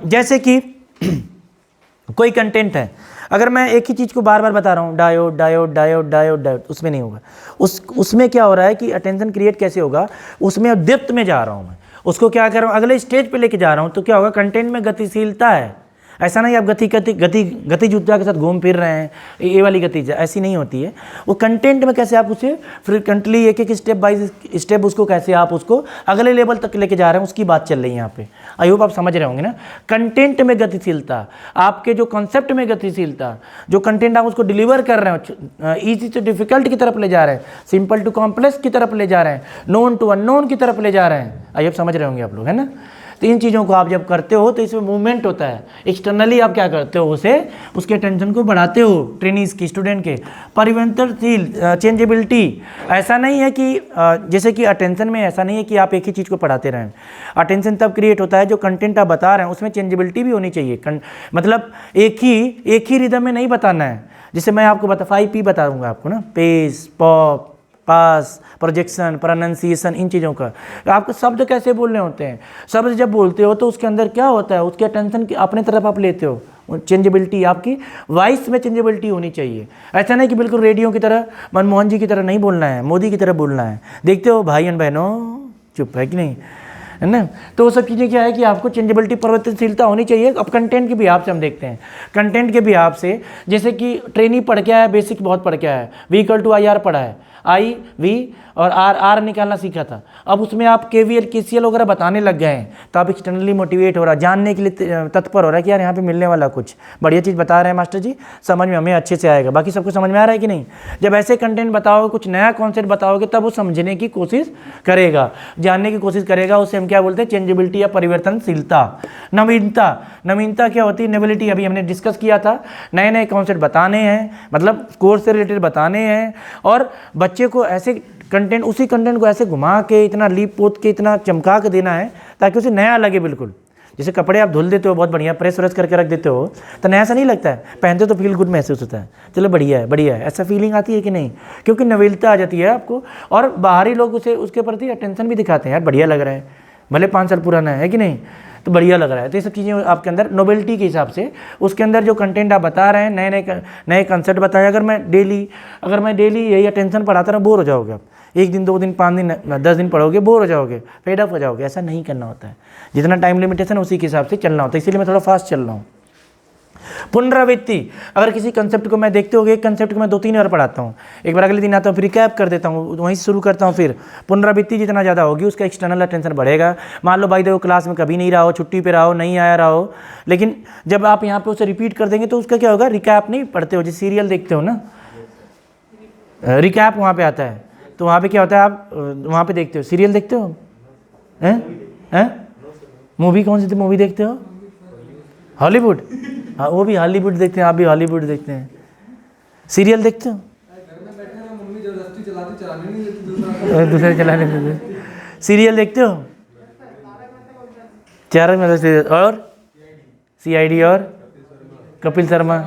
जैसे कि कोई कंटेंट है, अगर मैं एक ही चीज़ को बार बार बता रहा हूँ, diode diode diode diode diode, उसमें नहीं होगा। उसमें क्या हो रहा है कि अटेंशन क्रिएट कैसे होगा, उसमें डेप्थ में जा रहा हूँ मैं, उसको क्या कर रहा हूँ, अगले स्टेज पे लेके जा रहा हूँ, तो क्या होगा, कंटेंट में गतिशीलता है, ऐसा नहीं आप गतिज ऊर्जा के साथ घूम फिर रहे हैं, ये वाली गतिज ऐसी नहीं होती है। वो कंटेंट में कैसे आप उसे फ्रिक्वेंटली एक एक स्टेप बाय स्टेप उसको कैसे आप उसको अगले लेवल तक लेके जा रहे हैं, उसकी बात चल रही है यहाँ पे। आई होप आप समझ रहे होंगे ना। कंटेंट में गतिशीलता, आपके जो कॉन्सेप्ट में गतिशीलता, जो कंटेंट आप उसको डिलीवर कर रहे हो, ईजी से डिफिकल्ट की तरफ ले जा रहे हैं, सिंपल टू कॉम्प्लेक्स की तरफ ले जा रहे हैं, नोन टू अननोन की तरफ ले जा रहे हैं। आई होप समझ रहे होंगे आप लोग, है ना। तो इन चीज़ों को आप जब करते हो तो इसमें मूवमेंट होता है। एक्सटर्नली आप क्या करते हो, उसे उसके अटेंशन को बढ़ाते हो, ट्रेनिंग्स की, स्टूडेंट के। परिवर्तनशील, चेंजेबिलिटी, ऐसा नहीं है कि जैसे कि अटेंशन में ऐसा नहीं है कि आप एक ही चीज़ को पढ़ाते रहें। अटेंशन तब क्रिएट होता है जो कंटेंट आप बता रहे हैं उसमें चेंजेबिलिटी भी होनी चाहिए। मतलब एक ही रिदम में नहीं बताना है। जैसे मैं आपको 5P बताऊँगा आपको ना, पेस, पॉप, पास, प्रोजेक्शन, प्रोनाउंसिएशन, इन चीज़ों का आपको शब्द कैसे बोलने होते हैं। शब्द जब बोलते हो तो उसके अंदर क्या होता है, उसके अटेंशन अपने तरफ आप लेते हो। चेंजेबिलिटी, आपकी वॉइस में चेंजेबिलिटी होनी चाहिए। ऐसा नहीं कि बिल्कुल रेडियो की तरह, मनमोहन जी की तरह नहीं बोलना है, मोदी की तरह बोलना है। देखते हो भाई एंड बहनों, चुप है कि नहीं, है ना। तो वो सब चीज़ें क्या है कि आपको चेंजेबिलिटी, परिवर्तनशीलता होनी चाहिए। अब कंटेंट के भी आप से हम देखते हैं, कंटेंट के भी आप से, जैसे कि ट्रेनिंग पढ़ के आया, बेसिक बहुत पढ़ के आया, V=IR पढ़ा है, IV और R निकालना सीखा था। अब उसमें आप KVL KCL वगैरह बताने लग गए हैं, तो आप एक्सटर्नली मोटिवेट हो रहा है, जानने के लिए तत्पर हो रहा है कि यार यहाँ पे मिलने वाला कुछ बढ़िया चीज़ बता रहे हैं मास्टर जी, समझ में हमें अच्छे से आएगा। बाकी सबको समझ में आ रहा है कि नहीं। जब ऐसे कंटेंट बताओगे, कुछ नया कॉन्सेप्ट बताओगे, तब वो समझने की कोशिश करेगा, जानने की कोशिश करेगा। उससे हम क्या बोलते हैं, चेंजेबिलिटी या परिवर्तनशीलता। नवीनता क्या होती है, नोवेलिटी, अभी हमने डिस्कस किया था। नए नए कॉन्सेप्ट बताने हैं, मतलब कोर्स से रिलेटेड बताने हैं, और बच्चे को ऐसे कंटेंट, उसी कंटेंट को ऐसे घुमा के, इतना लीप पोत के, इतना चमका के देना है ताकि उसे नया लगे बिल्कुल। जैसे कपड़े आप धुल देते हो बहुत बढ़िया, प्रेस व्रेस करके रख देते हो, तो नया सा नहीं लगता है, पहनते तो फील गुड महसूस होता है, चलो बढ़िया है, ऐसा फीलिंग आती है कि नहीं, क्योंकि नवीनता आ जाती है आपको। और बाहरी लोग उसे उसके प्रति अटेंशन भी दिखाते हैं, यार बढ़िया लग रहा है, भले 5 साल पुराना है कि नहीं, तो बढ़िया लग रहा है। तो ये सब चीज़ें आपके अंदर नोवेल्टी के हिसाब से, उसके अंदर जो कंटेंट आप बता रहे हैं, नए कंसेप्ट बताए। अगर मैं डेली यही अटेंशन पढ़ाता रहा, बोर हो जाओगे आप। 1 दिन, 2 दिन, 5 दिन, 10 दिन पढ़ोगे, बोर हो जाओगे, फेड अप हो जाओगे। ऐसा नहीं करना होता है। जितना टाइम लिमिटेशन है उसी के हिसाब से चलना होता है, इसीलिए मैं थोड़ा फास्ट चल रहा हूँ। पुनरावृत्ति, अगर किसी कंसेप्ट को मैं देखते हो, एक कंसेप्ट को मैं 2-3 बार पढ़ाता हूँ, एक बार अगले दिन आता हूँ, फिर रिकैप कर देता हूँ, वहीं से शुरू करता हूँ। फिर पुनरावृत्ति जितना ज़्यादा होगी, उसका एक्सटर्नल अटेंशन बढ़ेगा। मान लो भाई देखो क्लास में कभी नहीं रहा हो, छुट्टी पे रहा हो, नहीं आया रहा हो, लेकिन जब आप यहाँ पे उसे रिपीट कर देंगे तो उसका क्या होगा, रिकैप नहीं पढ़ते हो, जैसे सीरियल देखते हो ना, रिकैप वहाँ पर आता है, तो वहाँ पर क्या होता है, आप वहाँ पर देखते हो, सीरियल देखते हो, हैं मूवी कौन सी मूवी देखते हो, हॉलीवुड, हाँ वो भी हॉलीवुड देखते हैं, आप भी हॉलीवुड देखते हैं। सीरियल देखते हो, दूसरे चलाने देते, सीरियल देखते हो, 4 मतलब, और CID और कपिल शर्मा,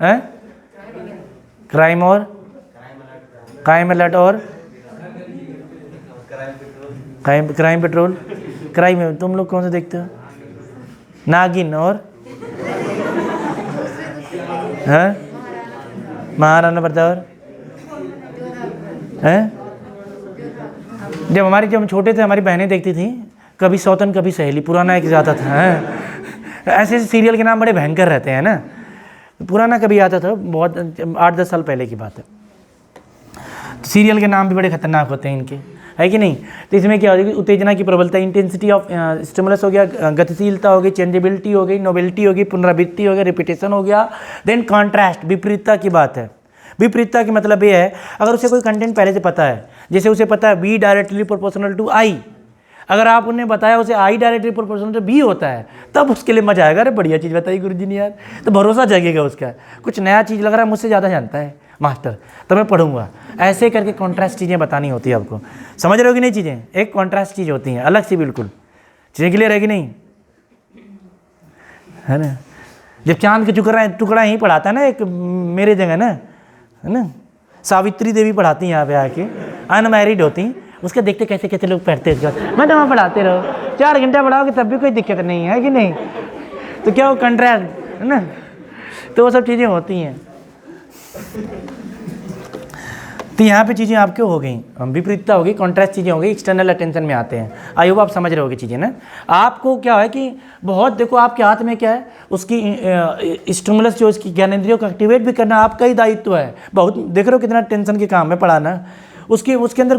हैं क्राइम और क्राइम अलर्ट और क्राइम पेट्रोल, क्राइम। तुम लोग कौन से देखते हो, नागिन और हैं महाराणा प्रताप, हैं जब हम छोटे थे, हमारी बहनें देखती थी, कभी सौतन कभी सहेली, पुराना एक ज़्यादा था, हैं ऐसे सीरियल के नाम बड़े भयंकर रहते हैं ना। पुराना कभी आता था, बहुत 8-10 साल पहले की बात है। तो सीरियल के नाम भी बड़े खतरनाक होते हैं इनके, है कि नहीं। तो इसमें क्या होगी, उत्तेजना की प्रबलता, इंटेंसिटी ऑफ स्टिमुलस हो गया, गतिशीलता हो गई, चेंजेबिलिटी हो गई, नोवेल्टी हो गई, पुनरावृत्ति हो गया, रिपीटेशन हो गया। देन कॉन्ट्रास्ट, विपरीतता की बात है। विपरीतता की मतलब ये है, अगर उसे कोई कंटेंट पहले से पता है, जैसे उसे पता है B directly proportional to I, अगर आप उन्हें बताया उसे I directly proportional to B होता है, तब उसके लिए मजा आएगा, अरे बढ़िया चीज़ बताई गुरुजी ने यार, तो भरोसा जगेगा उसका, कुछ नया चीज़ लग रहा है, मुझसे ज़्यादा जानता है मास्टर, तो मैं पढ़ूंगा। ऐसे करके कॉन्ट्रास्ट चीज़ें बतानी होती है आपको, समझ रहे हो कि नहीं। चीज़ें एक कॉन्ट्रास्ट चीज़ होती हैं, अलग सी बिल्कुल, चीज़ें क्लियर है कि नहीं, है ना। जब चांद के टुकड़ा ही पढ़ाता है ना एक मेरे जगह ना, है ना, सावित्री देवी पढ़ाती हैं यहाँ पे आके, अनमैरिड होती, उसके देखते कैसे कैसे लोग पढ़ते हैं, मैं तो वहाँ पढ़ाते रहो, 4 घंटा पढ़ाओगे तब भी कोई दिक्कत नहीं है कि नहीं। तो क्या वो कॉन्ट्रास्ट है ना, तो वो सब चीज़ें होती हैं। तो यहाँ पे चीज़ें आपके हो गई, विपरीतता हो गई, कॉन्ट्रास्ट चीज़ें हो गई, एक्सटर्नल अटेंशन में आते हैं। आई होप आप समझ रहे होगे चीज़ें ना। आपको क्या है कि बहुत देखो आपके हाथ में क्या है, उसकी स्टिमुलस जो इसकी ज्ञानेंद्रियों को एक्टिवेट भी करना आपका ही दायित्व है। बहुत देख रहे हो कितना टेंशन के काम है पढ़ाना, उसके अंदर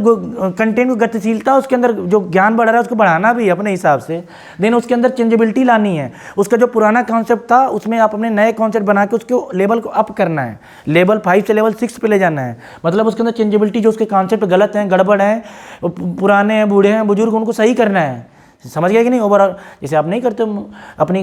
कंटेंट को गतिशीलता, उसके अंदर जो ज्ञान बढ़ रहा है उसको बढ़ाना भी है अपने हिसाब से। देन उसके अंदर चेंजेबिलिटी लानी है, उसका जो पुराना कॉन्सेप्ट था उसमें आप अपने नए कॉन्सेप्ट बना के उसके लेवल को अप करना है, लेवल 5 से लेवल 6 पे ले जाना है। मतलब उसके अंदर चेंजेबिलिटी, जो उसके कॉन्सेप्ट गलत हैं, गड़बड़ हैं, पुराने हैं, बूढ़े हैं, बुजुर्ग, उनको सही करना है। समझ गए कि नहीं? ओवरऑल जैसे आप नहीं करते हो अपनी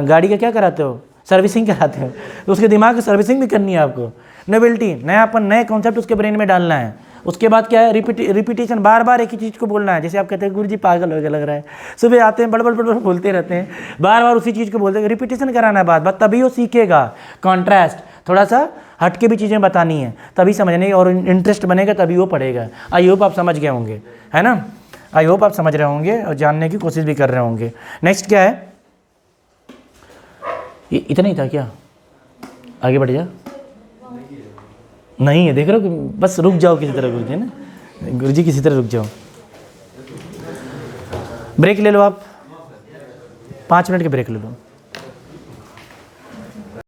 गाड़ी का क्या कराते हो, सर्विसिंग कराते हो, तो उसके दिमाग की सर्विसिंग भी करनी है आपको। नोवेल्टी, नयापन, नए कॉन्सेप्ट उसके ब्रेन में डालना है। उसके बाद क्या है, रिपीटेशन, बार बार एक ही चीज़ को बोलना है। जैसे आप कहते हैं गुरुजी पागल हो गया लग रहा है, सुबह आते हैं बड़बड़ बड़बड़ बोलते रहते हैं, बार बार उसी चीज़ को बोलते हैं। रिपीटेशन कराना है बात तभी वो सीखेगा। कॉन्ट्रास्ट, थोड़ा सा हट के भी चीज़ें बतानी है तभी समझने और इंटरेस्ट बनेगा तभी वो पढ़ेगा। आई होप आप समझ गए होंगे, है ना? आई होप आप समझ रहे होंगे और जानने की कोशिश भी कर रहे होंगे। नेक्स्ट क्या है, ये इतना ही था क्या? आगे बढ़ जा। नहीं है, देख रहे हो, बस रुक जाओ किसी तरह गुरुजी, ना गुरुजी किसी तरह रुक जाओ। ब्रेक ले लो आप, 5 मिनट के ब्रेक ले लो।